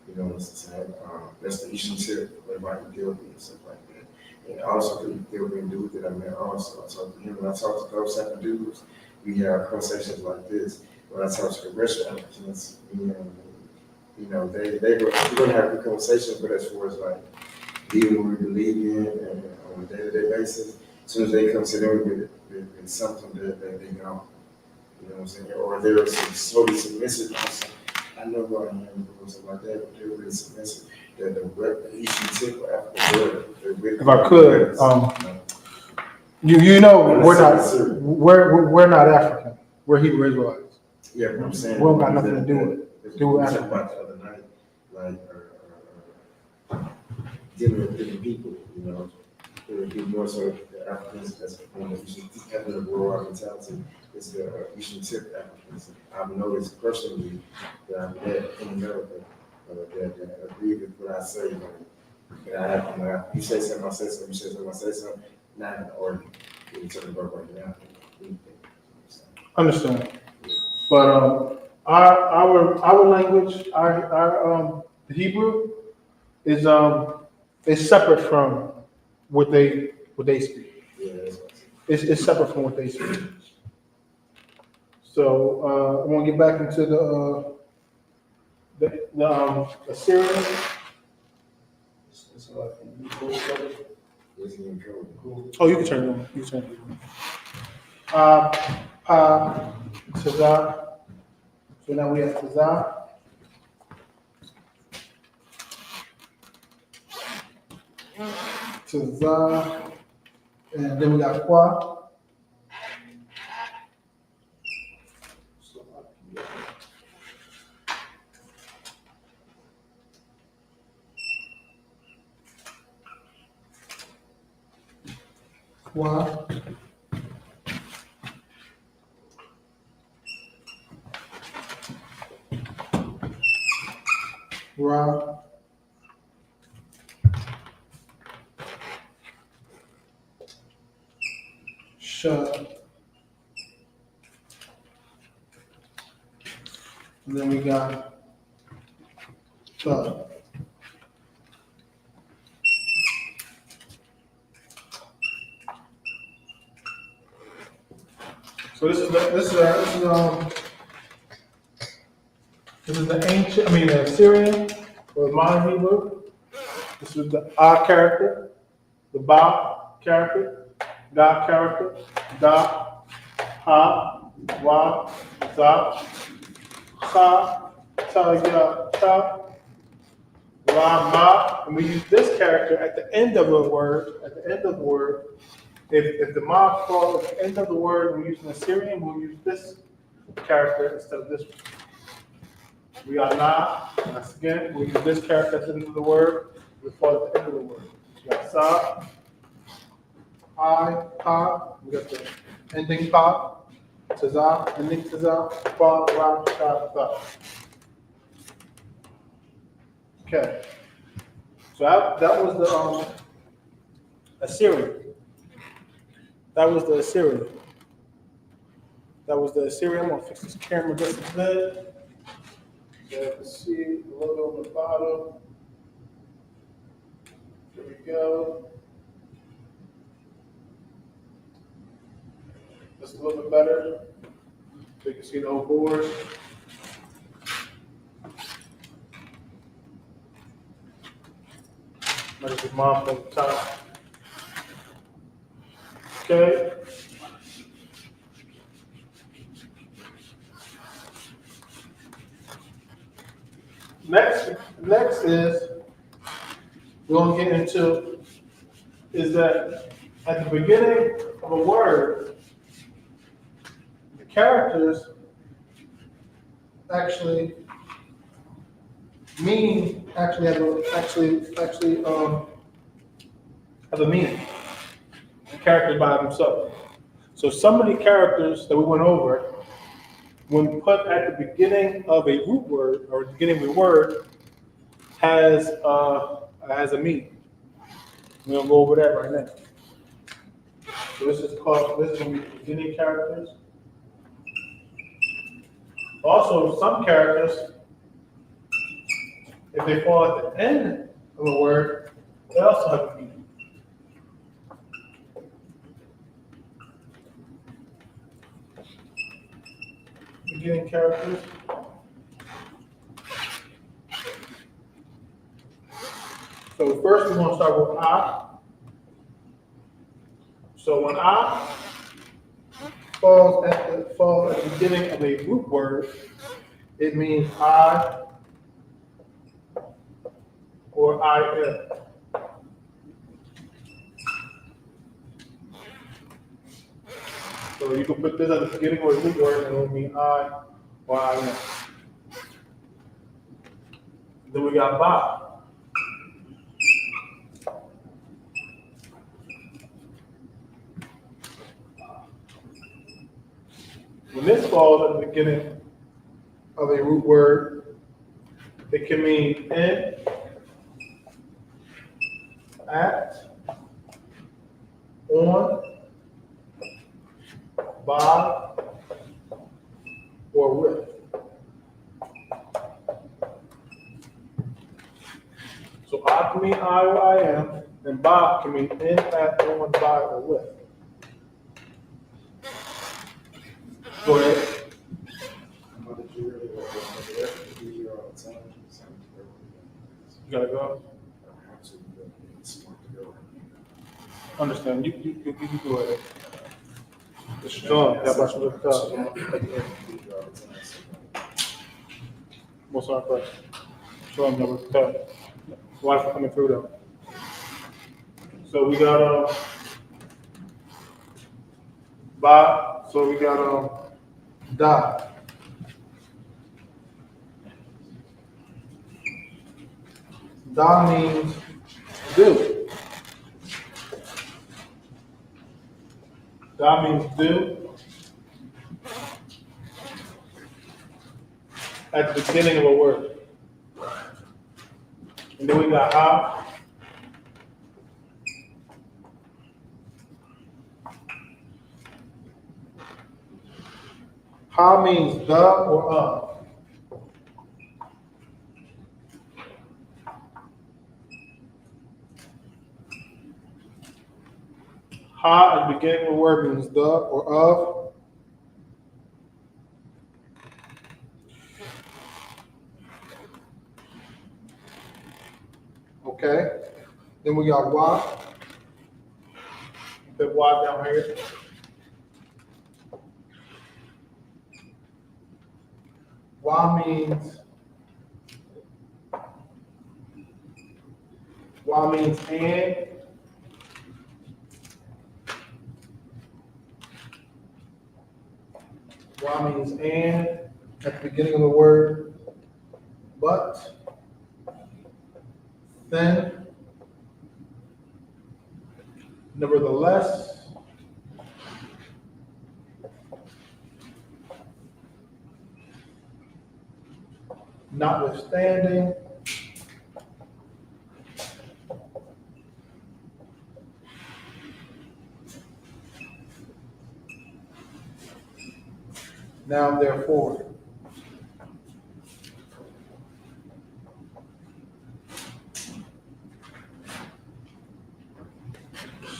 You know what I'm saying? That's the Eastern tip, where my Ethiopia and stuff like that. And also the Ethiopian dude that I met also. I talked to him. When I talked to those type of dudes, we have conversations like this. When I talk to the rest of Africans, they were, we're gonna have good conversations, but as far as like even what we believe in and on a day-to-day basis, as soon as they come to them with something that they know, you know what I'm saying? Or they're slowly submissive on something. I know who I am or something like that, but they're really submissive. That the Eastern tip of Africa, If I could, we're not African. We're Hebrew Israelites. Yeah, but I'm saying. We don't got nothing to do with it. We talked about the other night, like, dealing with different people, you know. It would be more so the Africans that's one of the having the rural mentality is the Eastern tip Africans. I've noticed personally that I've met in America that agree with what I say. Like, I have, you say something, I say something, you say something, I say something, not in the order. We're talking about right now. Understand. But our language, our the Hebrew is separate from what they speak. Yeah, that's what It's separate from what they speak. So I want to get back into the Assyrian. Oh, you can turn it on. You can turn it on. Tazah. So now we have Tazah. Tazah. And then we got Kwa. Kwa. Ra. Sha. And then we got Tha. So this is the ancient, the Assyrian or modern Hebrew. This is the A character, the Ba character, Da character, Da, Ha, Wa, Za, Sa, Ta, Ya, Ta, Ra, Ma. And we use this character at the end of the word, If the Ma falls at the end of the word, we're using Assyrian, we'll use this character instead of this one. We got Na, that's again, we use this character at the end of the word, we fall at the end of the word. We got Sa, I, Pa, we got the ending Pa, Tazah, ending Tazah, Fa, Ra, Sha, Tha. Okay. So that was the Assyrian. That was the Assyrian. I'm gonna fix this camera just a bit. So you can see a little bit on the bottom. There we go. Just a little bit better. So you can see the whole board. Might just mop on the top. Okay. Next is we're going to get into is that at the beginning of a word, the characters actually have a meaning. The characters by themselves. So some of the characters that we went over, when put at the beginning of a root word or the beginning of a word, has a meaning. We're gonna go over that right now. So this is going to be beginning characters. Also, some characters, if they fall at the end of a word, they also have a meaning. Beginning characters. So first we're going to start with A. So when A falls at the beginning of a root word, it means I or I am. So you can put this at the beginning of a root word and it will mean I or I am. Then we got Ba. When this falls at the beginning of a root word, it can mean in, at, on, by, or with. So I can mean I or I am, and by can mean in, at, on, by, or with. Go ahead. How did you really like that? Be here all the time. You gotta go. I have to go. It's smart to go. Understand? You go ahead. It's strong. Yeah, but you look up. Most of our questions. Show them number 10. Watch coming through though. So we got Ba. So we got Da. Da means do. Da means do. At the beginning of a word. And then we got Ha. Ha means the or of. Ha at the beginning of a word means the or of. Okay. Then we got Wa. Put Y down here. Y means and. Y means and at the beginning of the word, but, then, nevertheless, notwithstanding, now therefore.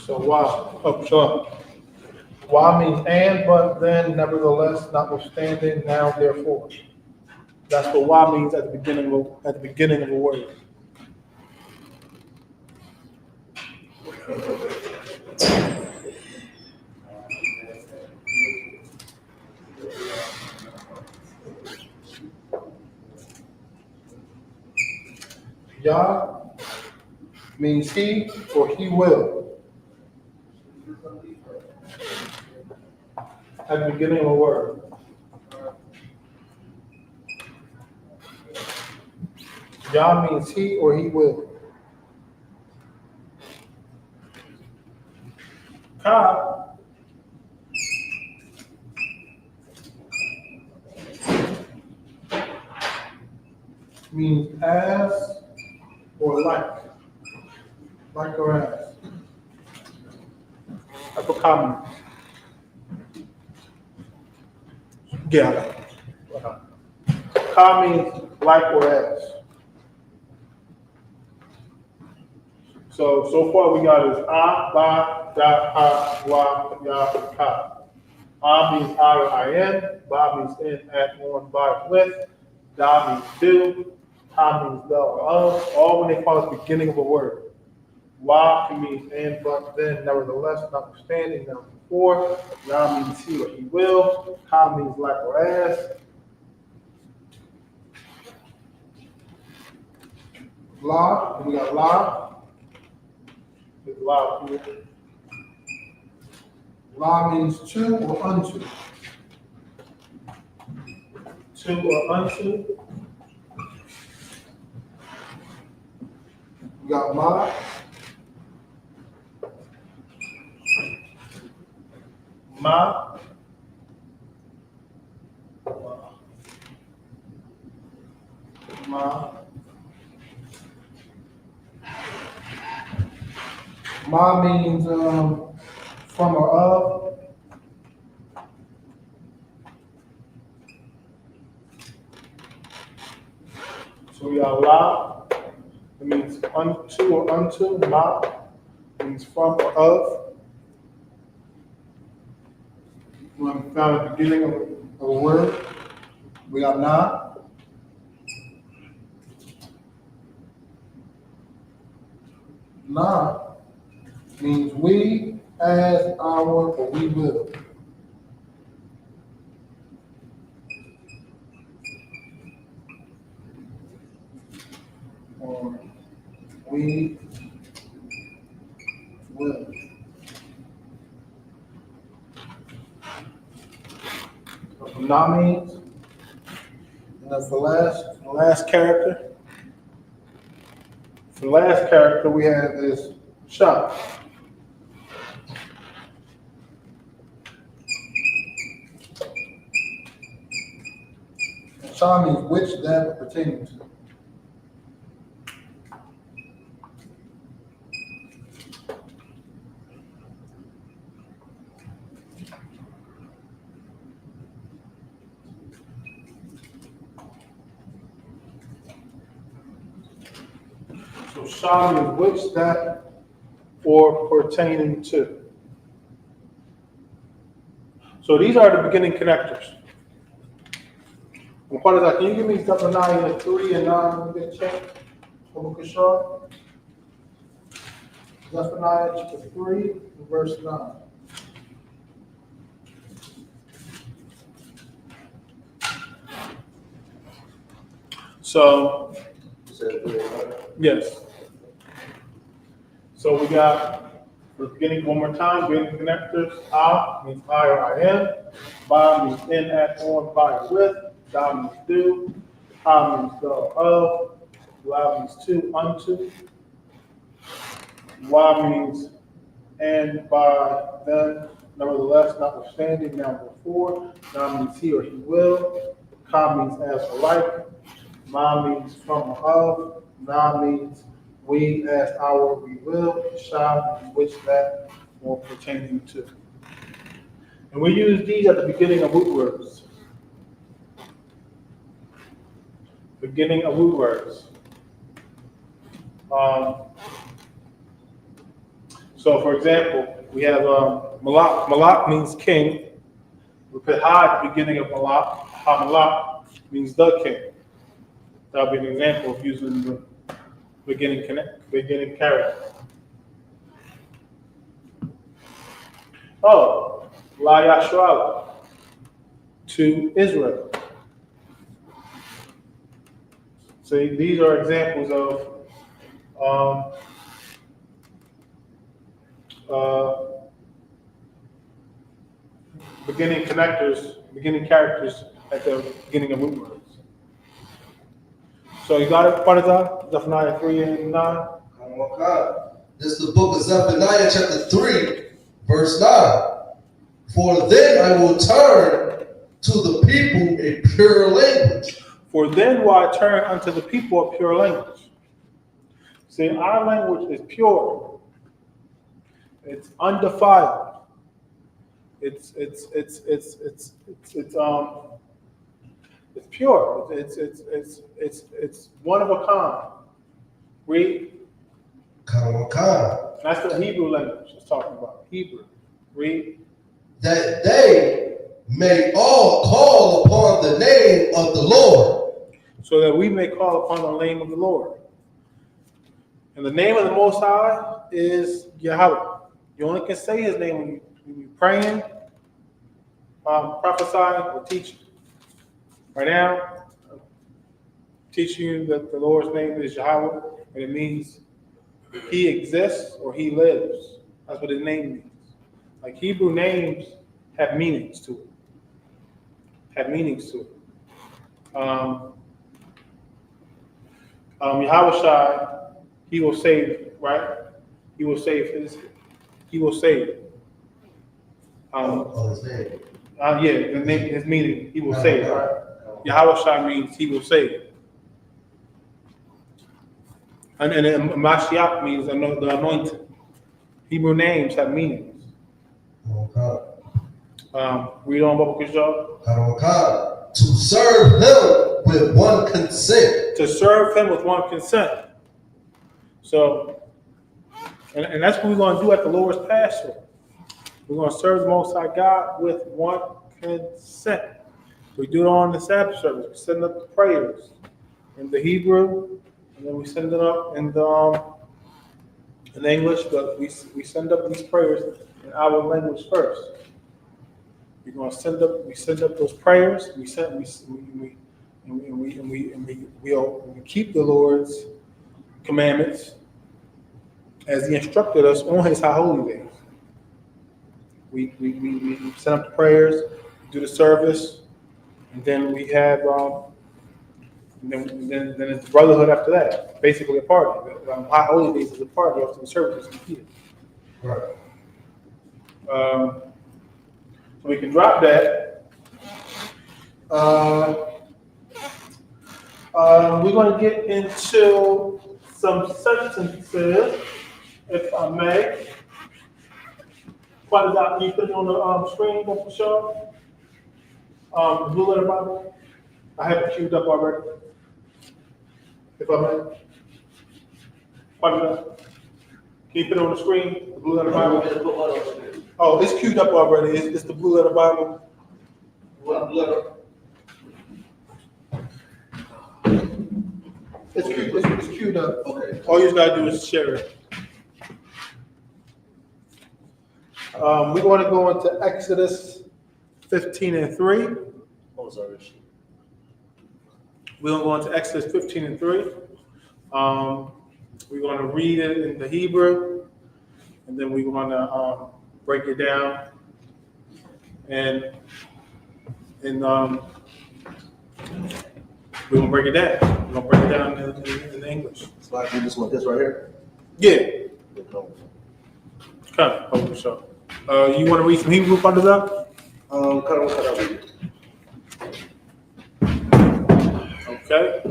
So why means and, but, then, nevertheless, notwithstanding, now therefore. That's what why means at the beginning of a word. Yah means he or he will. At the beginning of a word. Yah means he or he will. Ka means as or like or as. That's what ka means. Yeah. Ka means like or as. So far we got is A, Ba, Da, Ha, Wa, Ya, Ka. A means I or I am. Ba means in, at, on, by, with. Da means do. Ha means the or of. All when they call it the beginning of a word. Wa can mean and, but, then, nevertheless, notwithstanding, now before. Ya means he or he will. Ka means like or as. La, we got la. It's la here. La means to or unto. To or unto. We got ma. Ma. Ma. Ma means from or of. So we got la. It means unto or unto. Ma means from or of. When we found at the beginning of a word. We got na. Na means we, as, our, or we will. Or we will. That's what na means. And then for the last character. The last character we have is sha. Sha means which, that, or pertaining to. So sha means which, that, or pertaining to. So these are the beginning connectors. And what is that? Can you give me Zephaniah 3 and 9? Let me get checked. Zephaniah chapter 3 and verse 9. So, yes. So we got the beginning one more time, beginning connectors. A means I or I am. Ba means in, at, on, by, or with. Da means do. Ha means go, of. La means to, unto. Wa means and, by, then. Nevertheless, notwithstanding, now before. Na means he or he will. Ka means as or like. Ma means from or of. Na means we, as, our, we will. Sha means which, that, or pertaining to. And we use these at the beginning of root words. Beginning of root words. So, for example, we have Malak. Malak means king. We put ha at the beginning of Malak. Ha Malak means the king. That would be an example of using the beginning character. Oh, La YAHUSHUA to Israel. See, these are examples of beginning connectors, beginning characters at the beginning of root words. So you got it, Parada? Zephaniah 3 and 9? This is the book of Zephaniah chapter 3, verse 9. For then I will turn to the people a pure language. For then will I turn unto the people a pure language. See, our language is pure. It's undefiled. It's pure. It's one of a kind. Read. That's the Hebrew language it's talking about. Hebrew. Read. That they may all call upon the name of the Lord. So that we may call upon the name of the Lord. And the name of the Most High is Yahweh. You only can say his name when you're praying, prophesying, or teaching. Right now, I'm teaching you that the Lord's name is Yahweh, and it means he exists or he lives. That's what his name means. Like Hebrew names have meanings to it. Yahawashi, he will save, right? He will save. His name. Yeah, the name, his meaning, he will save, right? Yahawashi means he will save. And then mashiach means the anointed. Hebrew names have meanings. Read on, Baba Kishar. To serve him with one consent. To serve him with one consent. So, and that's what we're going to do at the Lord's Passover. We're going to serve the Most High God with one consent. We do it on the Sabbath service. We send up the prayers in the Hebrew, and then we send it up in English, but we send up these prayers in our language first. We're going to send up those prayers. We keep the Lord's commandments as He instructed us on His high holy days. We send up the prayers, do the service, and then we have then it's the brotherhood after that. Basically a party. High holy days is a party after the service is completed. Right. So we can drop that. We're going to get into some sentences, if I may. What is that? Can you put it on the screen, for sure? The Blue Letter Bible. I have it queued up already. If I may. What is that? Can you put it on the screen? The Blue Letter Bible. Oh, it's queued up already. It's the Blue Letter Bible. What letter? It's queued up. Okay. All you gotta do is share it. We're going to go into Exodus 15:3. Oh, sorry. We're going to go into Exodus 15:3. We're going to read it in the Hebrew, and then we're going to break it down. And we're going to break it down. We're going to break it down in English. So I do this one, this right here? Yeah. Come, hold this up. You want to read some Hebrew part of that? Okay.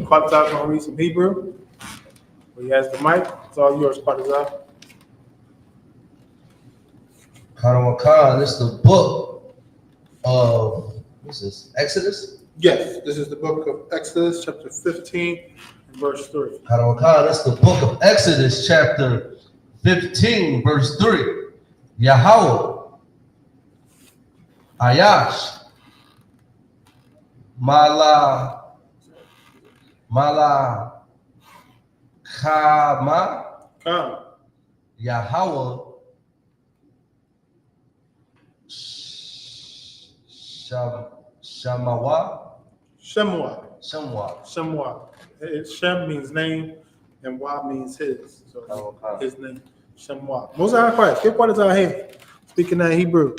Quataz's going to read some Hebrew. He has the mic. It's all yours, Quataz. Khan, this is the book of, what's this, Exodus? Yes, this is the book of Exodus, chapter 15, and verse 3. Khan, that's the book of Exodus, chapter 15, verse 3. YAHUAH, Ayash, Kama, Come. YAHUAH, Shemwa. Shem means name, and Wa means his. So his name, Shemwa. Most High Christ. Get what is our head. Speaking that Hebrew.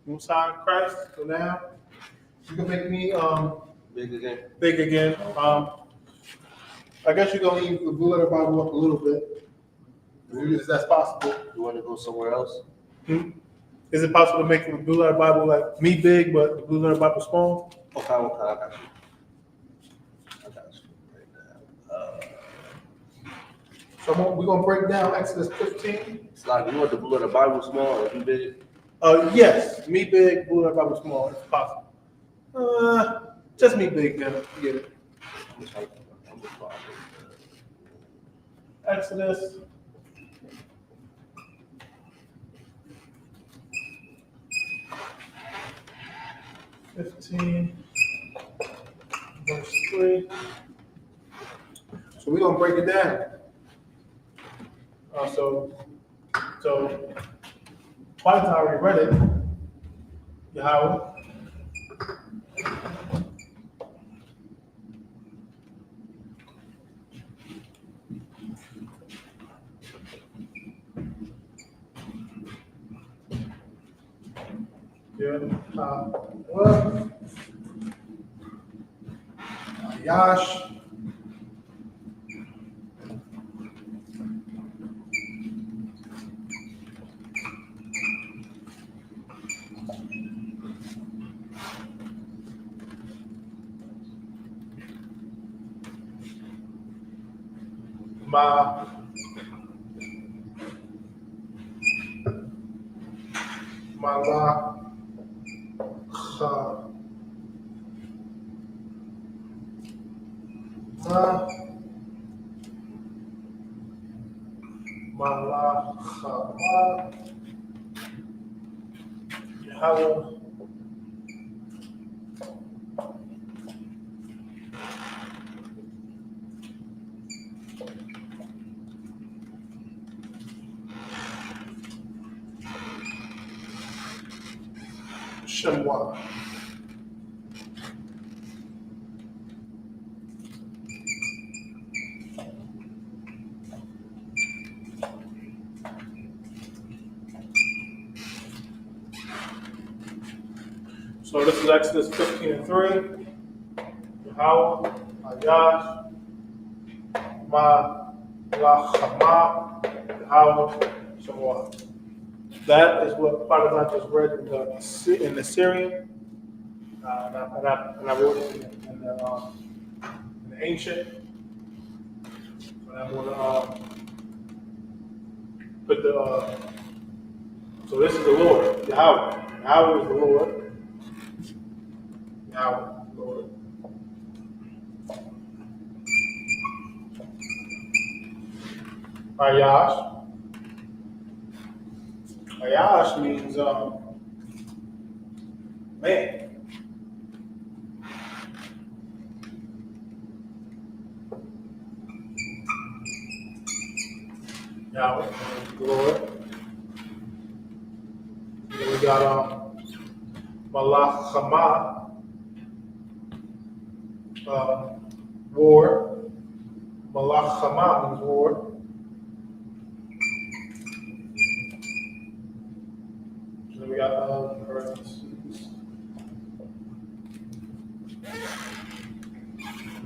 Most High Christ. So now you can make me big again. I guess you're gonna leave the Blue Letter Bible up a little bit. Is that possible? You want to go somewhere else? Is it possible to make the Blue Letter Bible like me big, but the Blue Letter Bible small? Okay, I got you. So we're gonna break down Exodus 15. It's like, you want the Blue Letter Bible small or you big? Yes, me big, Blue Letter Bible small, if possible. Just me big, then get it. Exodus. Verse 3. So we're gonna break it down. So twice I already read it. Yahweh. YAHWAH, Yash, Ma, Mala, Ha, Ma, Mala, Ha, Ma, Yahweh, Shemwa. So this is Exodus 15:3. Yahweh, Ayash, Ma, Lachama, Yahweh, Shemwa. That is what Father just read in the Syrian, and I wrote it in the ancient. And I'm gonna put the. So this is the Lord, Yahweh. Yahweh is the Lord. Yahweh, Lord. Ayash. Ayash means man. Yahweh, the Lord. Then we got Malach Hama, war. Malach Hama means war. Then we got parentheses.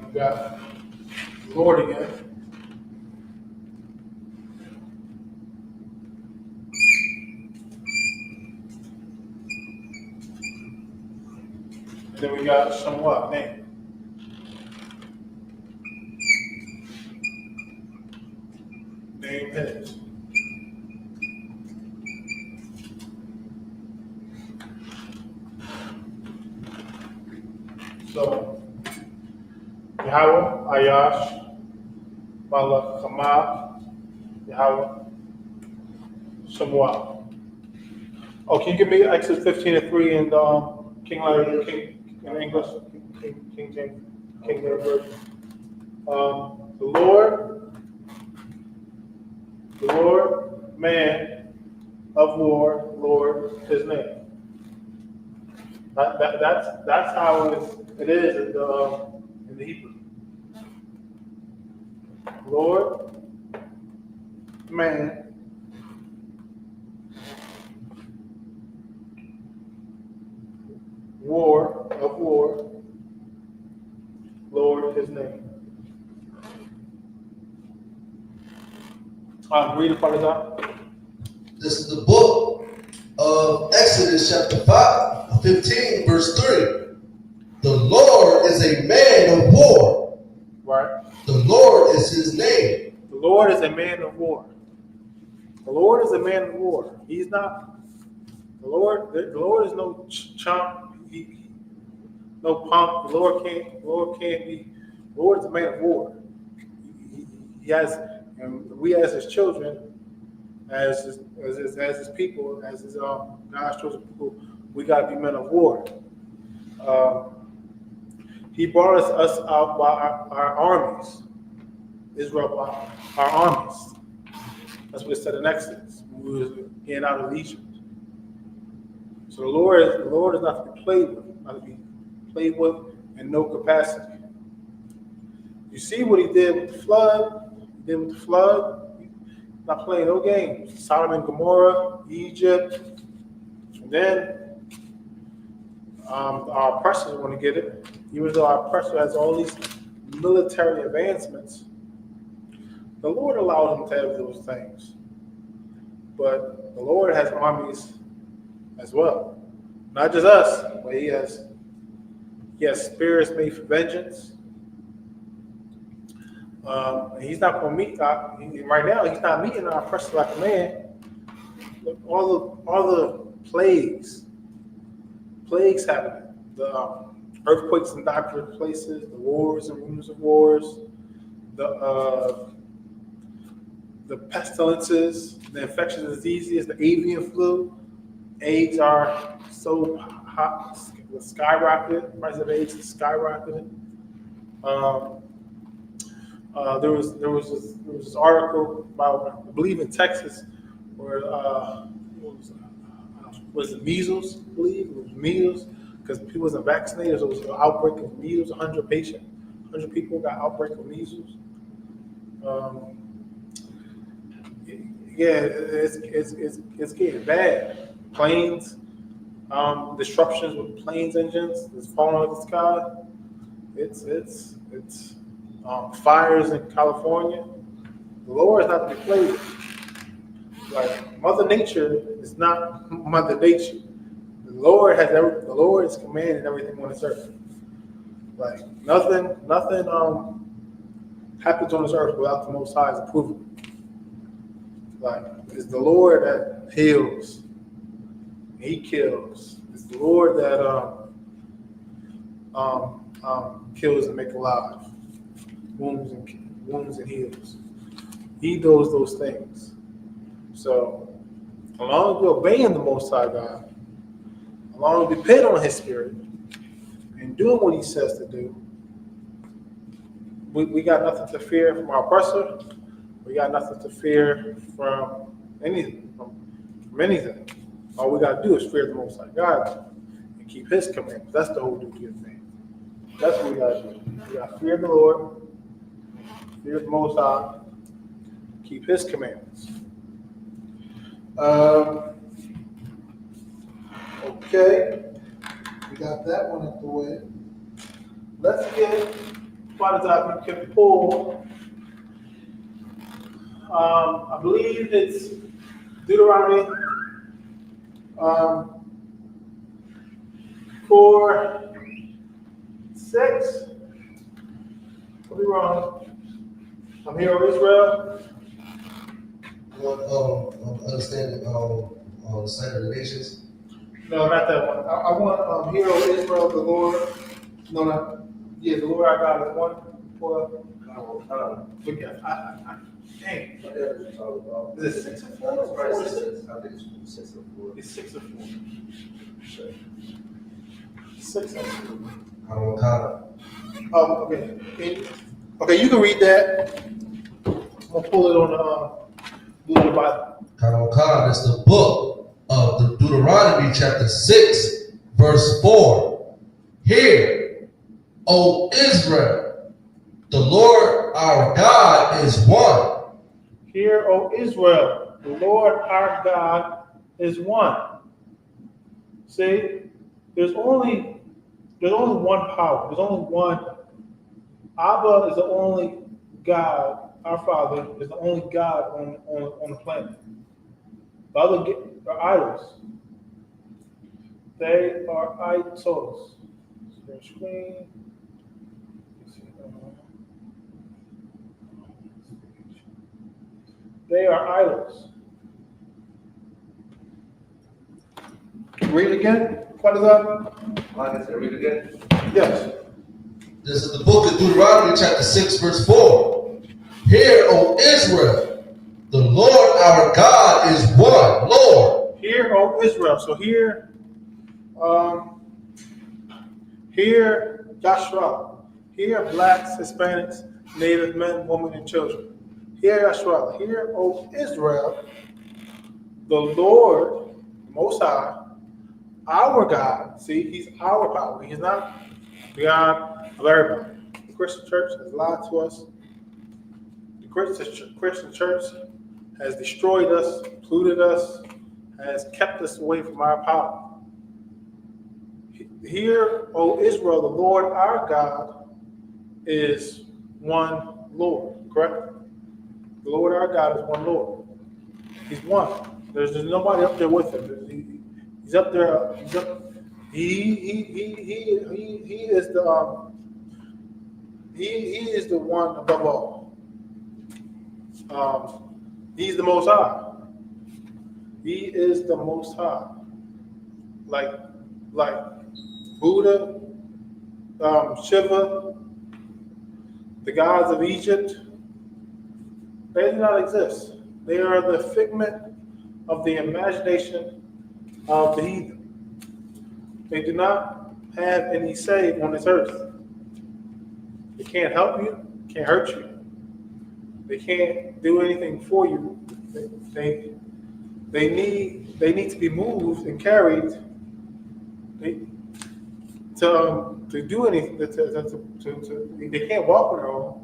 We got Lord again. And then we got somewhat name. Name his. So Yahweh, Ayash, Malach Hama, Yahweh, Shemwa. Oh, can you give me Exodus 15:3 and King Larry, King in English, King James, King James Version. The Lord, man of war, Lord, his name. That's how it is in the Hebrew. Lord, man, war of war, Lord, his name. Read it, Father God. This is the book of Exodus chapter 15, verse 3. The Lord is a man of war. Right. The Lord is his name. The Lord is a man of war. The Lord is a man of war. He's not. The Lord is no chump. No pump. The Lord can't be. The Lord is a man of war. He has, and we as his children, as his people, as his God's chosen people, we got to be men of war. He brought us out by our armies. Israel by our armies. That's what it said in Exodus when we were getting out of Egypt. So the Lord is not to be played with, not to be played with in no capacity. You see what he did with the flood? He did with the flood. He's not playing no games. Sodom and Gomorrah, Egypt, and then Our oppressors want to get it, even though our oppressor has all these military advancements. The Lord allowed him to have those things, but the Lord has armies as well, not just us, but He has spirits made for vengeance. He's not going to meet right now. He's not meeting our oppressor like a man. Look, all the plagues happening. The earthquakes in different places, the wars and rumors of wars, the pestilences, the infectious diseases, the avian flu. AIDS are so hot, skyrocketed. Price of AIDS is skyrocketing. There was this article about, I believe in Texas, where was it measles? I believe it was measles because people wasn't vaccinated. So it was an outbreak of measles. 100 people got outbreak of measles. Yeah, it's getting bad. Planes, disruptions with planes engines that's falling out of the sky. It's fires in California. The Lord is not to be played with. Like Mother Nature is not Mother Nature. The Lord is commanding everything on this earth. Like nothing happens on this earth without the Most High's approval. Like it's the Lord that heals. He kills. It's the Lord that kills and makes alive, wounds and heals. He does those things. So, as long as we're obeying the Most High God, as long as we depend on His Spirit and doing what He says to do, we got nothing to fear from our oppressor. We got nothing to fear from anything. All we got to do is fear the Most High God and keep His commandments. That's the whole duty of man. That's what we got to do. We got to fear the Lord, fear the Most High, keep His commandments. Okay, we got that one out the way. Let's get what is that we can pull. I believe it's Deuteronomy 4:6. Could be wrong. I'm here in Israel. You want understanding the sign of the nations? No, not that one. I want Hero Israel, the Lord. No. Yeah, the Lord our God is one. Dang. Is it 6 and 4 or 4 and 6? I think it's 6 and 4. It's 6 and 4. 6 and 4. I don't count. Oh, okay. Okay, you can read that. I'm gonna pull it on Google Bible. Kanokah is the book of the Deuteronomy chapter 6, verse 4. Hear, O Israel, the Lord our God is one. Hear, O Israel, the Lord our God is one. See, there's only one power. There's only one. Abba is the only God. Our Father is the only God on the planet. The other are idols. They are idols. Screen. They are idols. Read it again. What is that? Read it again. Yes. This is the book of Deuteronomy chapter 6, verse 4. Hear, O Israel, the Lord our God is one. Lord. Hear, O Israel. So hear YAHUSHUA. Hear blacks, Hispanics, Native men, women, and children. Hear YAHUSHUA. Hear, O Israel, the Lord, Most High, our God. See, He's our power. He's not God of everybody. The Christian church has lied to us. The Christian church has destroyed us, polluted us, has kept us away from our power. Hear, O Israel, the Lord our God is one Lord, correct? The Lord our God is one Lord. He's one. There's nobody up there with him. He's up there. He's up. He is the he is the one above all. He's the Most High. He is the Most High. Like Buddha, Shiva, the gods of Egypt, they do not exist. They are the figment of the imagination of the heathen. They do not have any say on this earth. They can't help you, can't hurt you. They can't do anything for you. They need to be moved and carried to do anything. They can't walk on their own.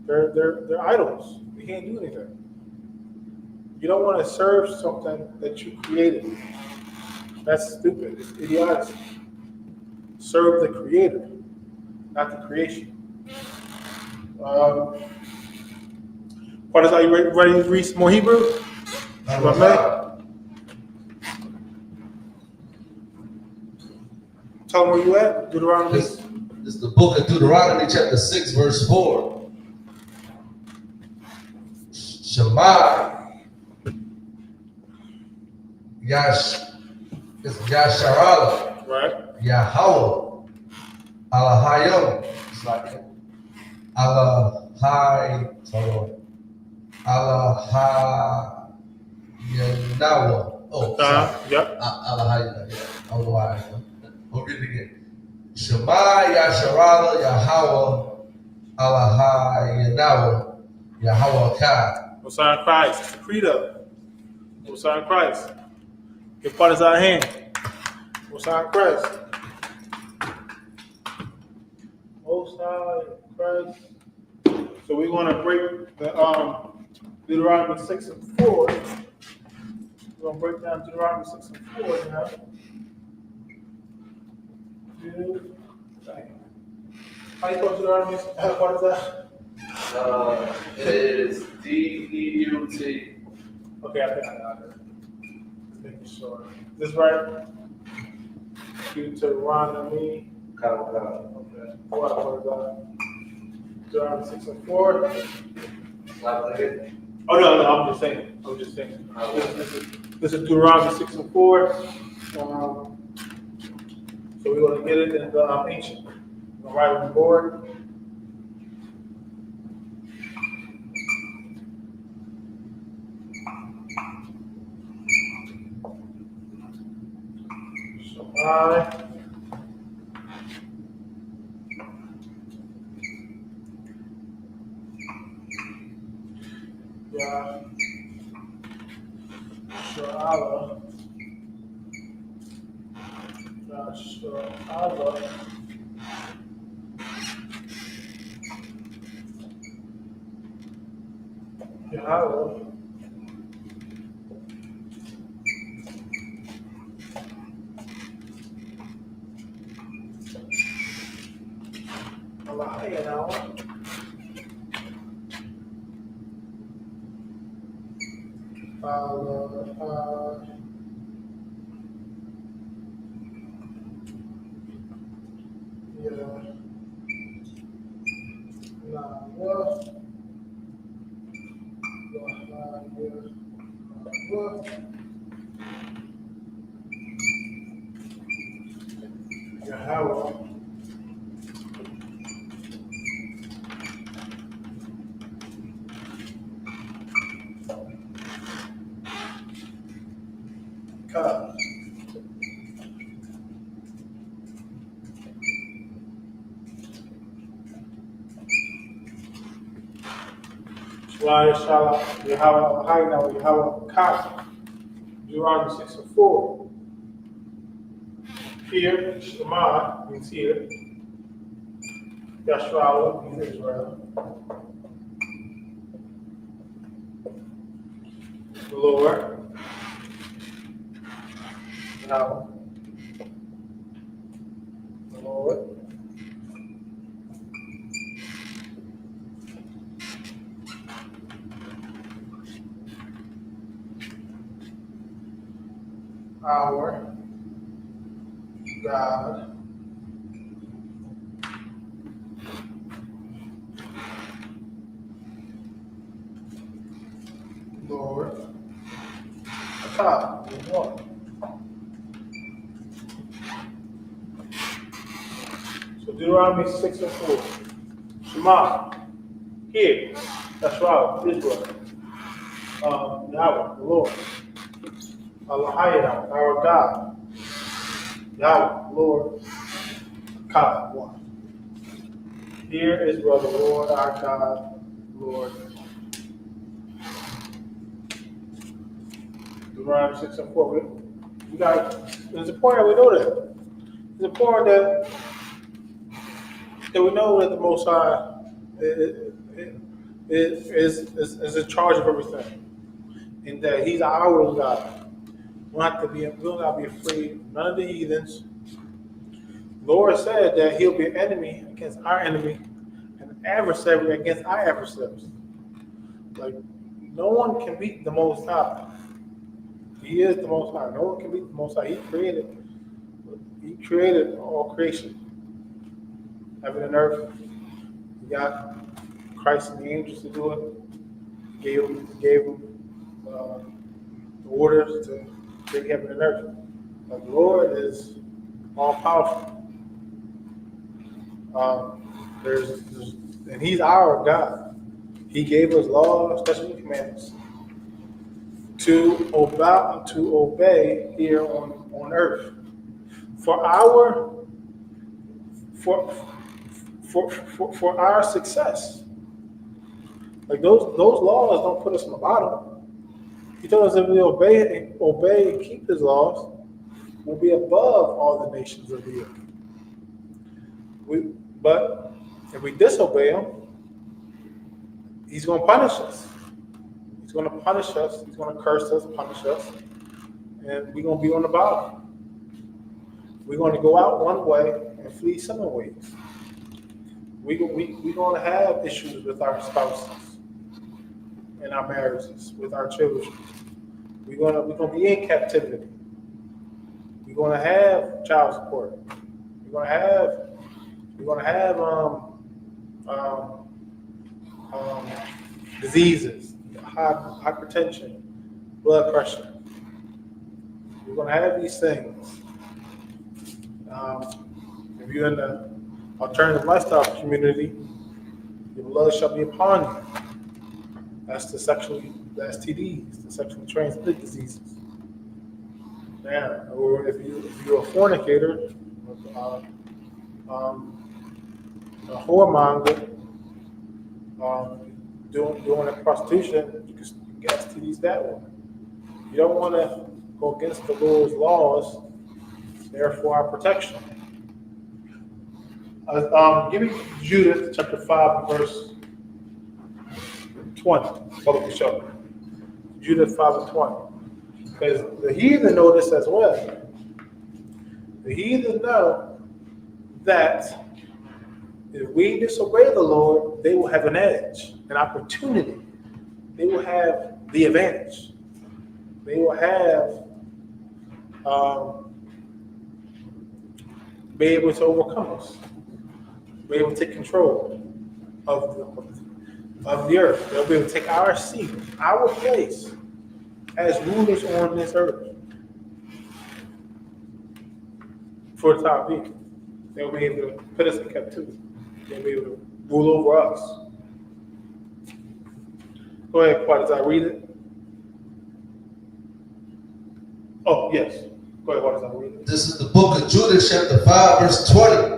They're idols. They can't do anything. You don't want to serve something that you created. That's stupid. It's idiotic. Serve the Creator, not the creation. Are you ready to read some more Hebrew? Tell them where you at. Deuteronomy. This is the book of Deuteronomy, chapter 6, verse 4. Shema. Yasharala. Right. Yahawah. Alahayim. It's like Alahai. Alahayanawa. Oh, sorry. Yep. Alahayanawa. I don't know why. I'll read it again. Shema Yasharala Yahawah Alahayanawa YAHUAH. Messiah Christ. It's the credo. Messiah Christ. Give part is our hand. Messiah Christ. Messiah Christ. So we're going to break the Deuteronomy 6 and 4. We're going to break down Deuteronomy 6 and 4 now. How you call Deuteronomy? What is that? It is DEUT. Okay, I think I got it. Just making sure. Is this right? Deuteronomy. Okay. What is that? Deuteronomy 6 and 4. Oh no, I'm just saying. This is Deuteronomy 6 and 4. So we're going to get it in the ancient. We're going to write it on the board. So YAHUSHUA. YAHUWAH. YAHUWAH. God. SHALAM. YAHAWAH. Deuteronomy 6 and 4. Here, Shema means here. YAHUSHUA means Israel. The Lord. Now, Lord. Our God. Lord. God. Lord. So Deuteronomy 6 and 4. Shema. Hear. That's right. Israel. Yahweh, the Lord. Allahayah, our God. Yahweh, Lord. God, one. Hear Israel, the Lord, our God, Lord. Deuteronomy 6 and 4. We got, it's important that we know that. It's important that we know that the Most High is in charge of everything, and that He's our God. We don't have to be afraid of none of the heathens. The Lord said that He'll be an enemy against our enemy, and an adversary against our adversaries. Like no one can beat the Most High. He is the Most High. No one can beat the Most High. He created all creation, heaven and earth. He got Christ and the angels to do it. Gave them the orders to create heaven and earth. But the Lord is all powerful. And He's our God. He gave us laws, statutes, and commandments to obey here on earth for our success. Like those laws don't put us on the bottom. He told us if we obey and keep His laws, we'll be above all the nations of the earth. But if we disobey Him, He's going to punish us. He's going to punish us. He's going to curse us, punish us, and we're going to be on the bottom. We're going to go out one way and flee some ways. We're going to have issues with our spouses, in our marriages, with our children. We're going to be in captivity. We're going to have child support. We're going to have diseases, hypertension, blood pressure. We're going to have these things. If you're in the alternative lifestyle community, your blood shall be upon you. That's the STDs, the sexually transmitted diseases. Yeah, or if you're a fornicator, a whoremonger, doing a prostitution, you can get STDs that way. You don't want to go against the Lord's laws, therefore our protection. Give me Judith chapter 5 verse 20. Follow the show. Judith 5 and 20. Because the heathen know this as well. The heathen know that if we disobey the Lord, they will have an edge, an opportunity. They will have the advantage. They will have be able to overcome us. Be able to take control of the earth. They'll be able to take our seat, our place as rulers on this earth for the time being. They'll be able to put us in captivity. They'll be able to rule over us. Go ahead, Quad, read it? Oh, yes. Go ahead, Quad, read it. This is the book of Judah, chapter 5, verse 20.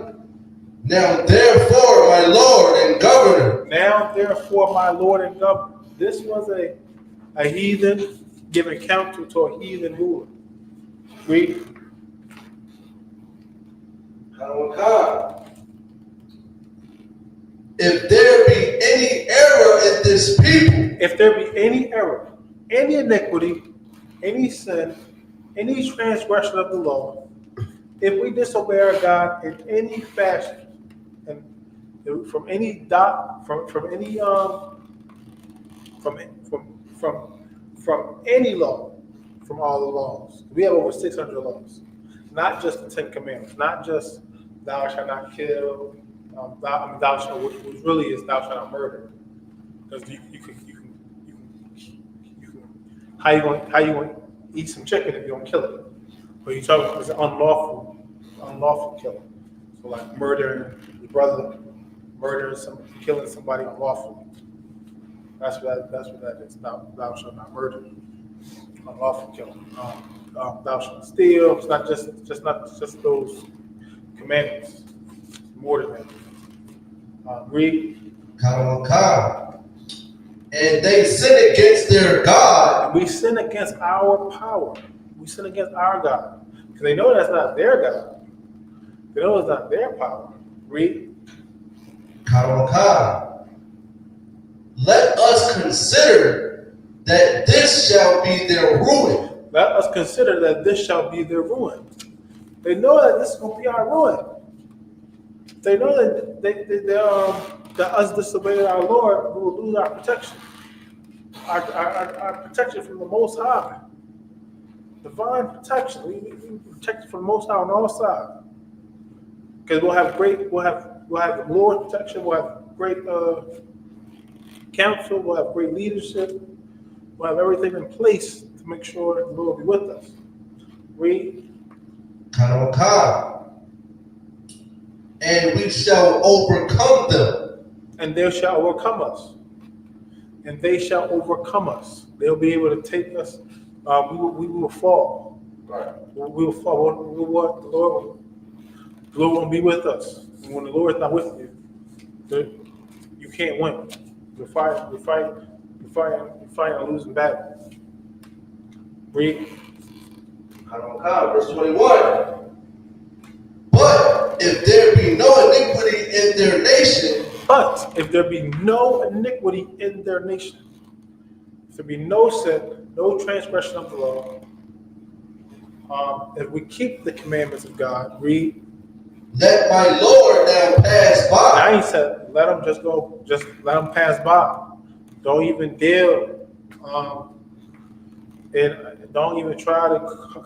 Now therefore, my Lord and Governor. Now therefore, my Lord and Governor. This was a heathen giving counsel to a heathen ruler. Read. If there be any error in this people, if there be any error, any iniquity, any sin, any transgression of the law, if we disobey our God in any fashion, and from any dot, from any from any law, from all the laws, we have over 600 laws, not just the 10 Commandments, not just thou shalt not kill, thou shalt, which really is thou shalt not murder, because you can how you going to eat some chicken if you don't kill it? But you talk about it's unlawful killing. So like murdering your brother, killing somebody unlawfully. That's what that is. Thou shalt not murder. Unlawful killing. Thou shalt steal. It's not just those commandments. It's more than that. Read. And they sin against their God. And we sin against our power. We sin against our God. Because they know that's not their God. They know it's not their power. Read. Let us consider that this shall be their ruin. Let us consider that this shall be their ruin. They know that this is going to be our ruin. They know that that us disobeying our Lord, we will lose our protection. Our protection from the Most High. Divine protection. We protected from the Most High on all sides. Because we'll have the Lord's protection. We'll have great counsel. We'll have great leadership. We'll have everything in place to make sure the Lord will be with us. Read. And we shall overcome them. And they shall overcome us. And they shall overcome us. They'll be able to take us. We will fall. Right. We will fall. The Lord won't be with us. And when the Lord is not with you, you can't win. You're fighting a losing battle. Read. Verse 21. But if there be no iniquity in their nation. But if there be no iniquity in their nation, if there be no sin, no transgression of the law, if we keep the commandments of God, read. Let my Lord now pass by. Now he said, let them just let them pass by. Don't even deal, and don't even try to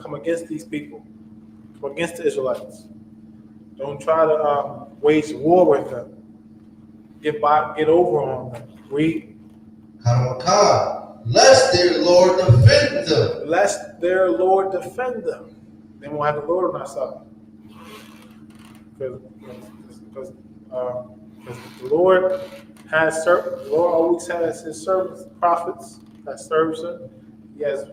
come against these people, come against the Israelites. Don't try to wage war with them. Get over on them. Read. Lest their Lord defend them. Lest their Lord defend them. Then we'll have the Lord on our side. Because the Lord always has his servants, prophets that serves him. He has,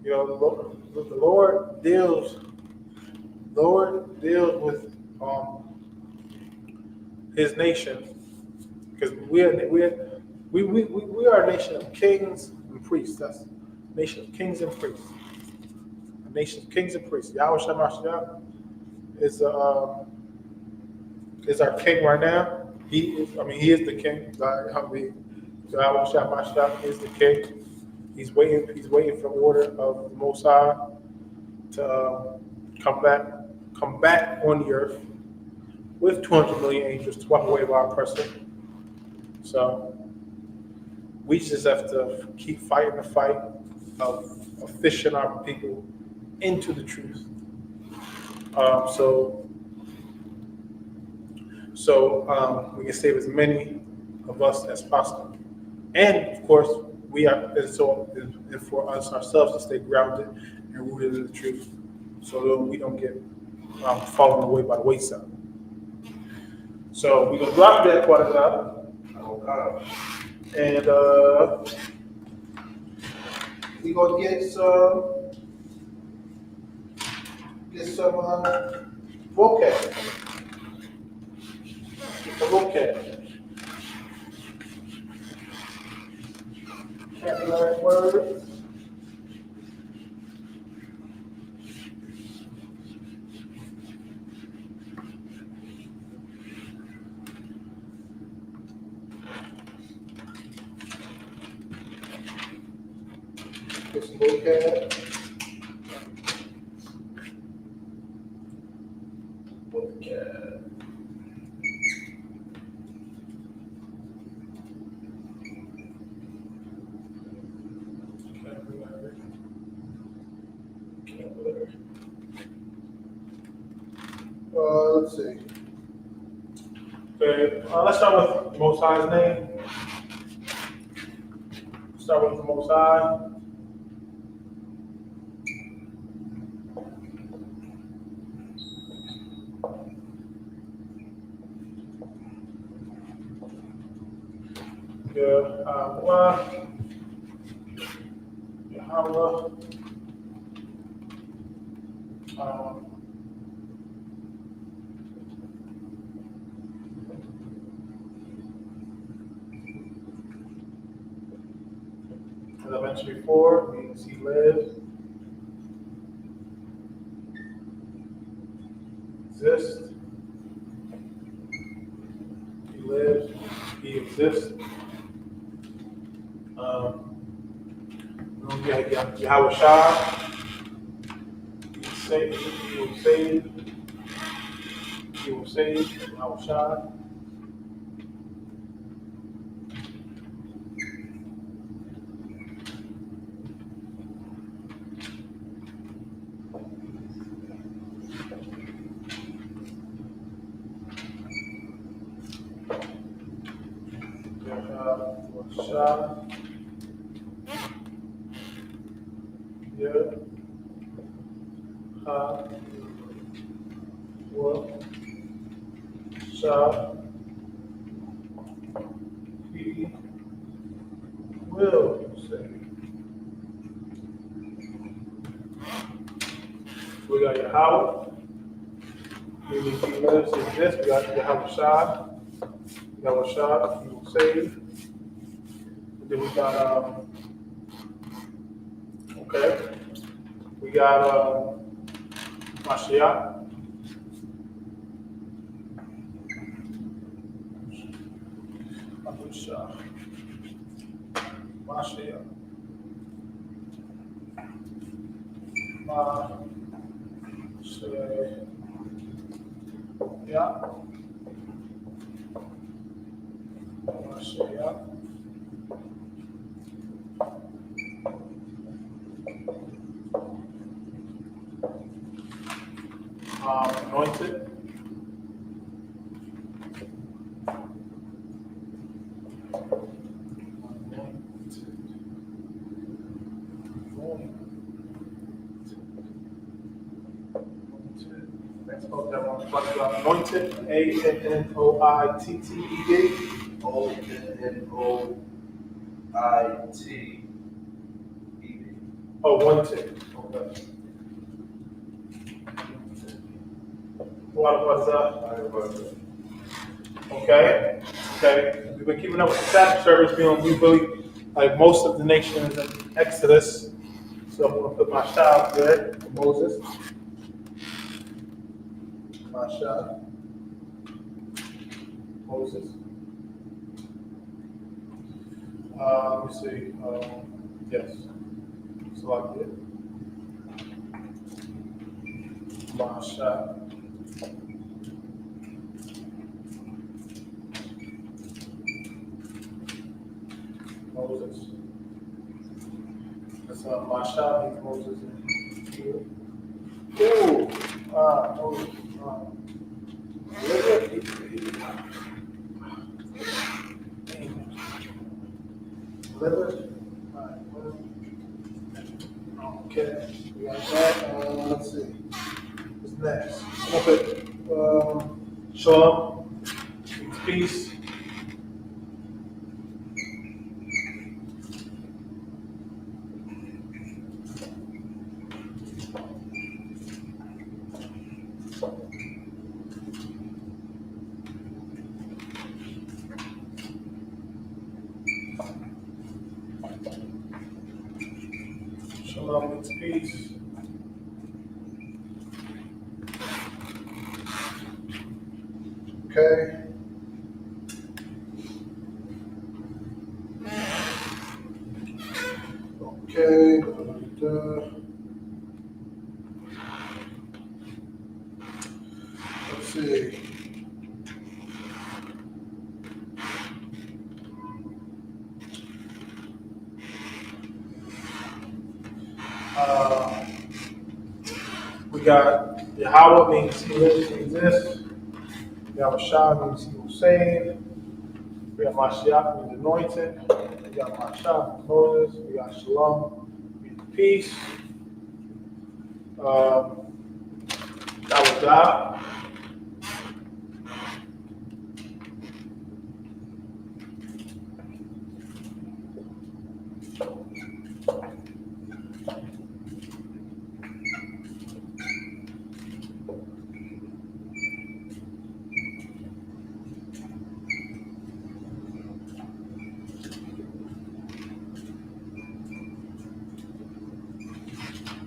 the Lord deals with his nation, because we are a nation of kings and priests. That's a nation of kings and priests. A nation of kings and priests. YAHUSHUA is our king right now. He is the king. YAHUSHUA is the king. He's waiting for order of the Most High to come back on the earth with 200 million angels to wipe away our oppressor. So we just have to keep fighting the fight of fishing our people into the truth. So we can save as many of us as possible. And of course, and for us ourselves to stay grounded and rooted in the truth, so that we don't get fallen away by the wayside. So we're gonna drop that part of that, and we're gonna get some vocab. Get the vocab. Vocabulary words. Get some vocab. Let's see. Okay, let's start with the Most High's name. Start with the Most High. YAHUAH, YAHAWAH, as I mentioned before, means he lived, exists, he lives, he exists. YAHUSHUA, he will save, YAHUSHUA. YAHUSHUA. He will save. We got YAHWAH. He lives, exists. We got YAHUSHUA. YAHUSHUA, he will save. And then we got okay. We got mashiach. YAHUSHUA. Mashiach. Mashiach. Mashiach. Anointed. Let's hope that one. Anointed. ANNOITTED. ONNOITTED. Oh, wanted. Okay. What's up? Okay. Okay. We've been keeping up with the Sabbath service. We really, like most of the nation is in Exodus. So I'm going to put my child there for Moses. My child. Moses. Let me see. Yes. So I did. My child. Moses. That's my child. He's Moses. Ooh. Moses. Liver. Okay. We got that. Let's see. What's next? Okay. Shalom. Peace. Shalom, it's peace. Okay. Okay. Let's see. We got Yahawah means he lives, he exists. YAHUSHA means he will save. We got mashiach means anointed. We got mashiach means Moses. We got SHALAM means peace. YAHUDAH.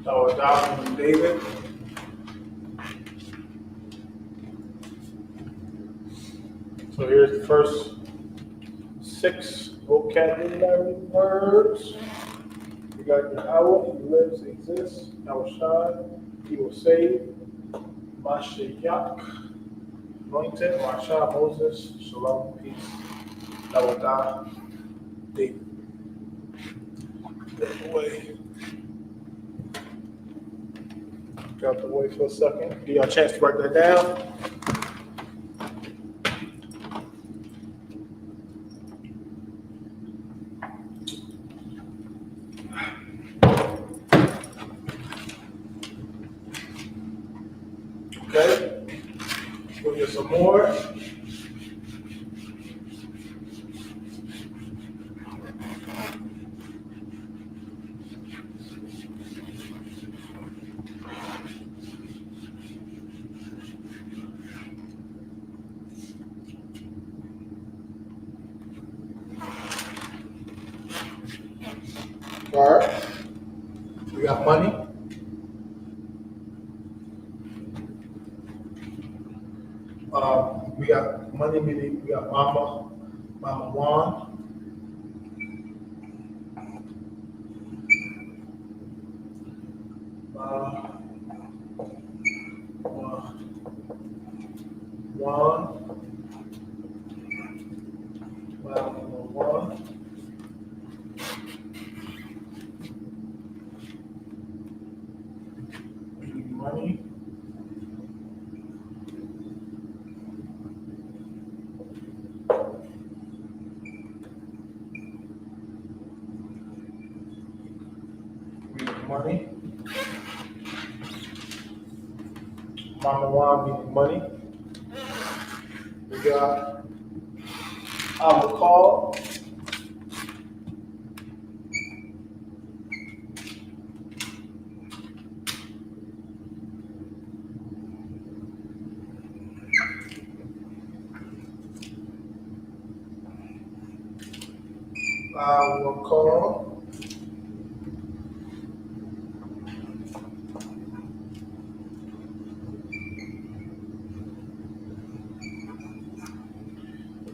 YAHUDAH means David. So here's the first 6 vocabulary words. We got Yahawah, he lives, he exists. YAHUSHA, he will save. Mashiach, anointed. Masha, Moses. SHALAM, peace. YAHUDAH, David. Get out the way. Get out the way for a second. Give y'all a chance to write that down. Okay, we'll get some more. All right, we got money. We got money, meaning we got Mama Juan. Mama Juan. Money. Money. Mama Juan meaning money. We got I will call. I will call.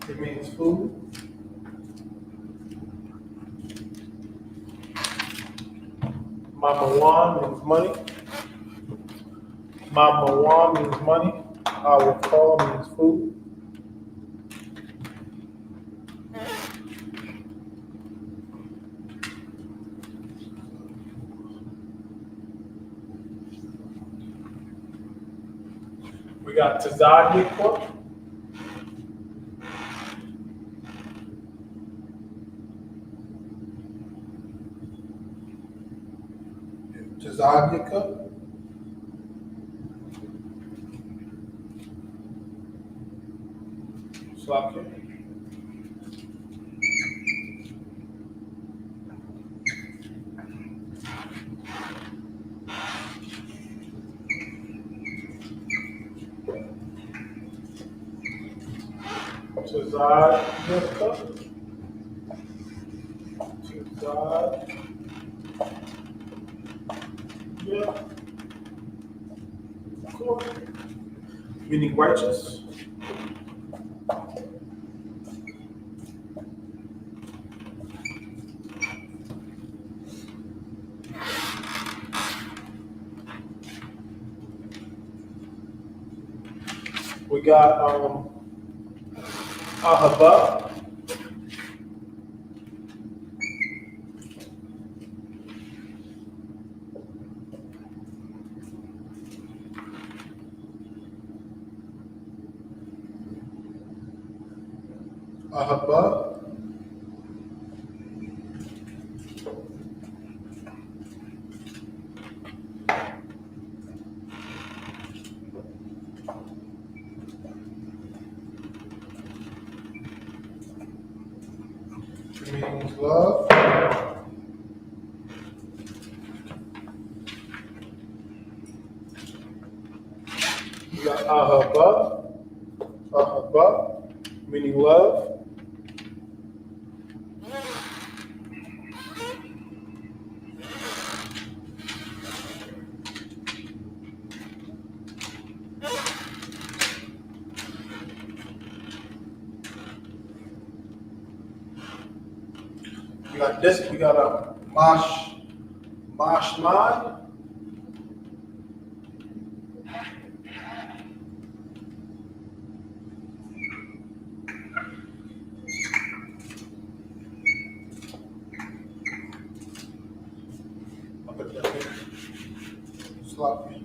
It means food. Mama Juan means money. Mama Juan means money. I will call means food. We got THESHADEROOM. THESHADEROOM. SLAPKIT. Meaning righteous. We got Ahaba. Ahaba. Means love. We got Ahaba. Ahaba, meaning love. We got this, we got a mashman. I'll put that in. Sloppy.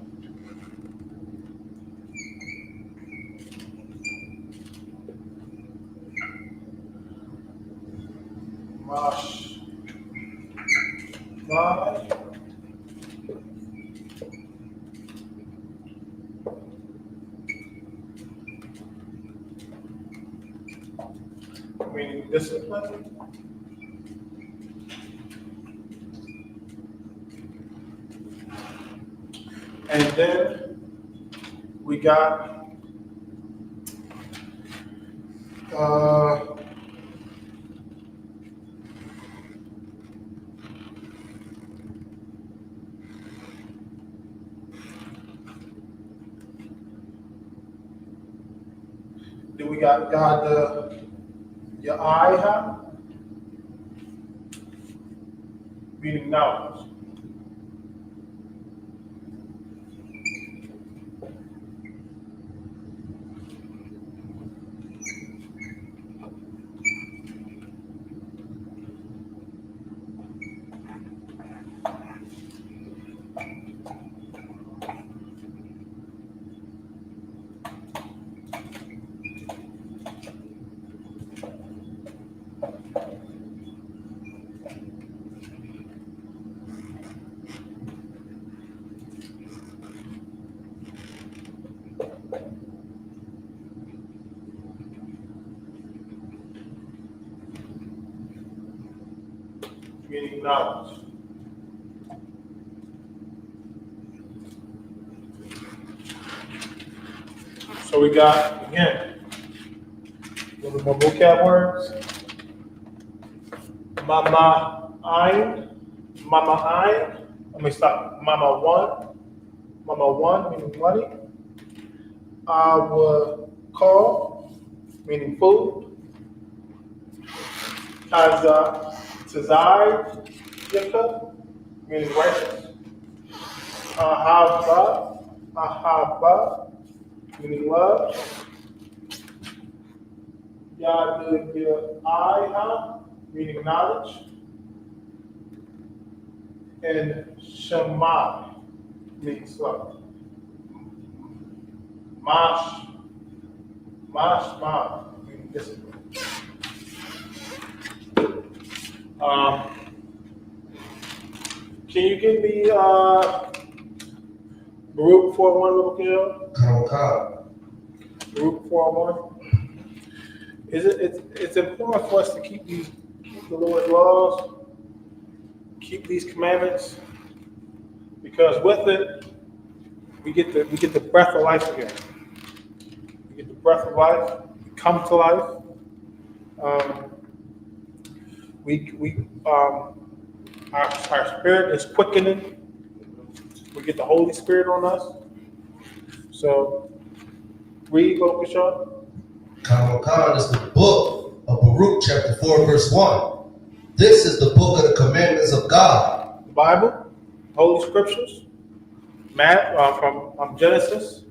Mashman. Meaning discipline. And then we got God the YAHUAH, meaning knowledge. Meaning knowledge. So we got, again, a little more vocab words. Mama Ain. Let me stop. Mama one, meaning money. I would call, meaning food. Tazai, meaning righteous. Ahaba, meaning love. YAHUAH, meaning knowledge. And Shema, means love. Mashma, meaning discipline. Can you give me Baruch 4:1, little girl? Baruch 4:1. It's important for us to keep the Lord's laws, keep these commandments, because with it we get the breath of life again. We get the breath of life, we come to life. Our spirit is quickening. We get the Holy Spirit on us. So read, Bishop. Khan is the book of Baruch, chapter 4, verse 1. This is the book of the commandments of God. The Bible, Holy Scriptures, from Genesis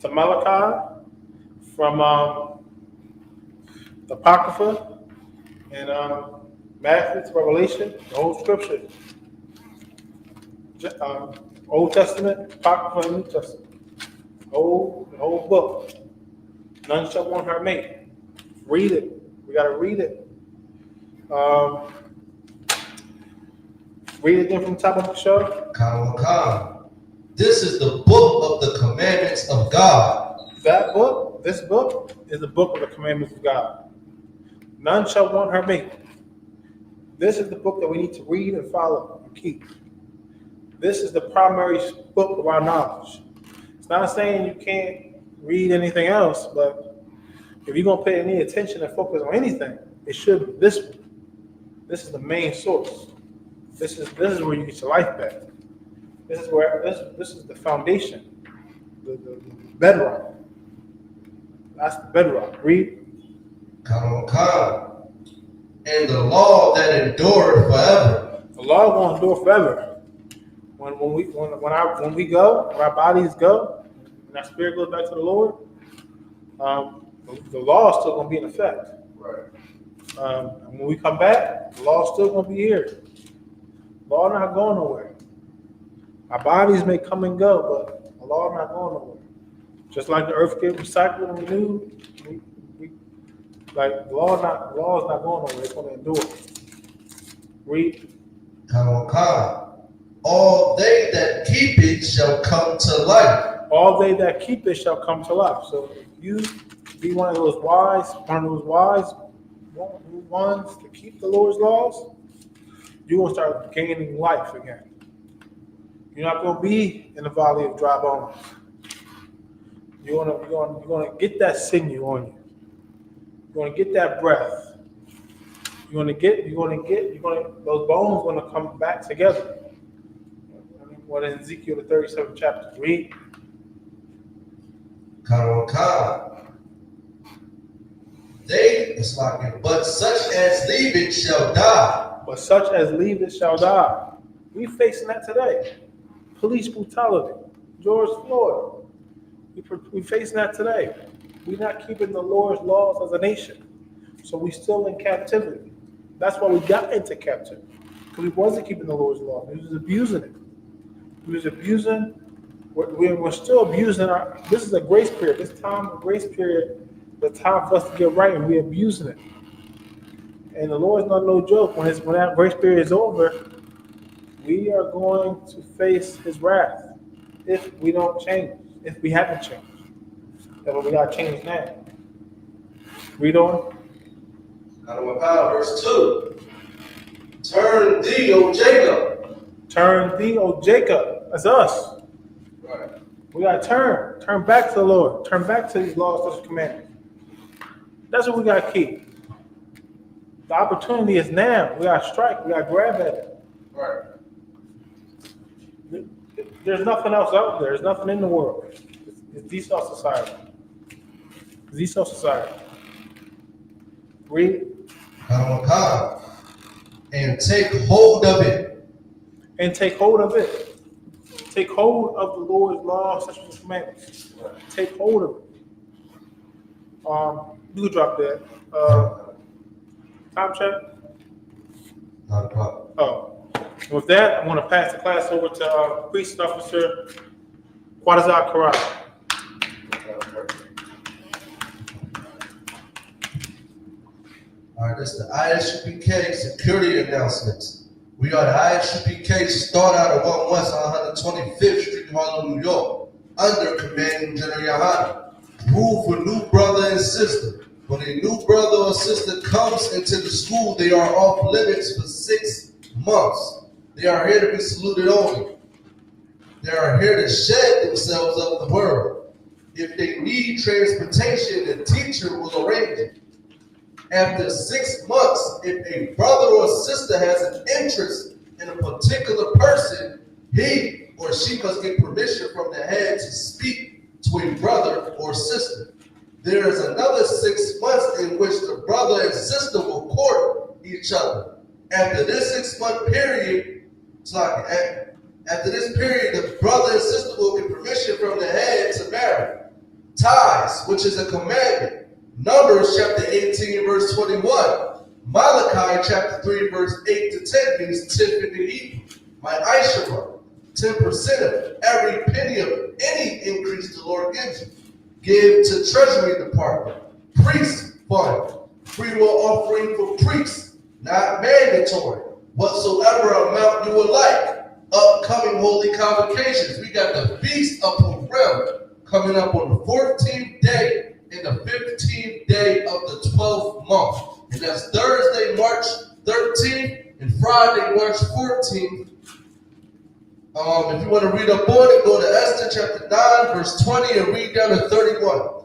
to Malachi, from the Apocrypha and Matthew to Revelation, the whole scripture. Old Testament, Apocrypha, and New Testament. The whole book. None shall want her mate. Read it. We got to read it. Read it again from the top of the show. Come. This is the book of the commandments of God. That book, this book, is the book of the commandments of God. None shall want her mate. This is the book that we need to read and follow and keep. This is the primary book of our knowledge. It's not saying you can't read anything else, but if you're going to pay any attention and focus on anything, it should be this one. This is the main source. This is where you get your life back. This is the foundation, the bedrock. That's the bedrock. Read. Come. And the law that endured forever. The law will endure forever. When our bodies go, and our spirit goes back to the Lord, the law is still going to be in effect. Right. And when we come back, the law is still going to be here. The law not going nowhere. Our bodies may come and go, but the law not going nowhere. Just like the earth gets recycled and renewed, like the law is not going nowhere. It's going to endure. Read. Come. All they that keep it shall come to life. All they that keep it shall come to life. So if you be one of those wise ones to keep the Lord's laws, you're going to start gaining life again. You're not going to be in the valley of dry bones. You're going to get that sinew on you. You're going to get that breath. Those bones going to come back together. What in Ezekiel the 37th chapter? Read. Come. But such as leave it shall die. But such as leave it shall die. We facing that today. Police brutality. George Floyd. We facing that today. We're not keeping the Lord's laws as a nation. So we still in captivity. That's why we got into captivity. Because we wasn't keeping the Lord's law. We was abusing it. We're still abusing this is a grace period. This time of grace period, the time for us to get right, and we're abusing it. And the Lord's not no joke. When that grace period is over, we are going to face his wrath if we don't change, if we haven't changed. That's what we got to change now. Read on. Verse 2. Turn thee, O Jacob. Turn thee, O Jacob. That's us. Right. We got to turn back to the Lord. Turn back to these laws, such commandments. That's what we got to keep. The opportunity is now. We got to strike. We got to grab at it. Right. There's nothing else out there. There's nothing in the world. It's Esau society. It's Esau society. Read. Come. And take hold of it. And take hold of it. Take hold of the Lord's law, such as commandments. Take hold of it. You can drop that. Time check. Not a problem. Oh. With that, I'm going to pass the class over to Police Officer Quadazar Karai. All right, that's the I.S.U.P.K security announcements. We are the I.S.U.P.K start out at 1 West 125th Street, Harlem, New York, under Commanding General YAHANNA. Rule for new brother and sister. When a new brother or sister comes into the school, they are off limits for 6 months. They are here to be saluted only. They are here to shed themselves of the world. If they need transportation, the teacher will arrange it. After 6 months, if a brother or sister has an interest in a particular person, he or she must get permission from the head to speak to a brother or sister. There is another 6 months in which the brother and sister will court each other. After this 6 month period, the brother and sister will get permission from the head to marry. Tithes, which is a commandment. Numbers chapter 18, verse 21. Malachi chapter 3, verse 8 to 10 means 10 in the evening. My ISRAELITES, 10% of every penny of any increase the Lord gives you. Give to Treasury Department, Priest Fund, free will offering for priests, not mandatory. Whatsoever amount you would like. Upcoming holy convocations. We got the Feast of Purim coming up on the 14th day and the 15th day of the 12th month. And that's Thursday, March 13th and Friday, March 14th. If you want to read up on it, go to Esther chapter 9, verse 20 and read down to 31.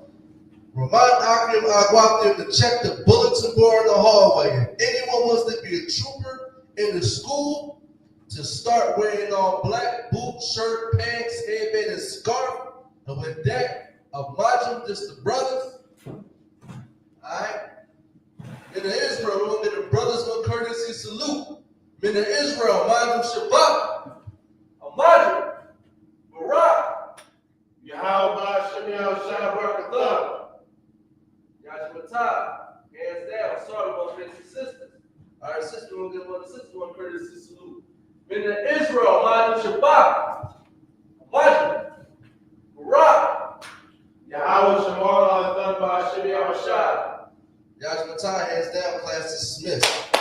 Remind Akim Agwakim to check the bulletin board in the hallway. If anyone wants to be a trooper in the school, to start wearing all black, boots, shirt, pants, headband, and scarf. And with that, imagine just the brothers. Alright? In the Israel, we're going to get the brothers with courtesy salute. In the Israel, Imagine Shabbat. Imagine. Barak. Yahawah, Shemiel, Shabbat, Club. YAHUAH. Hands down. Sorry about fancy sisters. Alright, sister, we'll get one of the sisters one courtesy salute. In the Israel, Imagine Shabbat. Imagine. Barak. Yahawah, Shemiel, done by Shemiel, Shah. YAHUAH, hands down, class dismissed.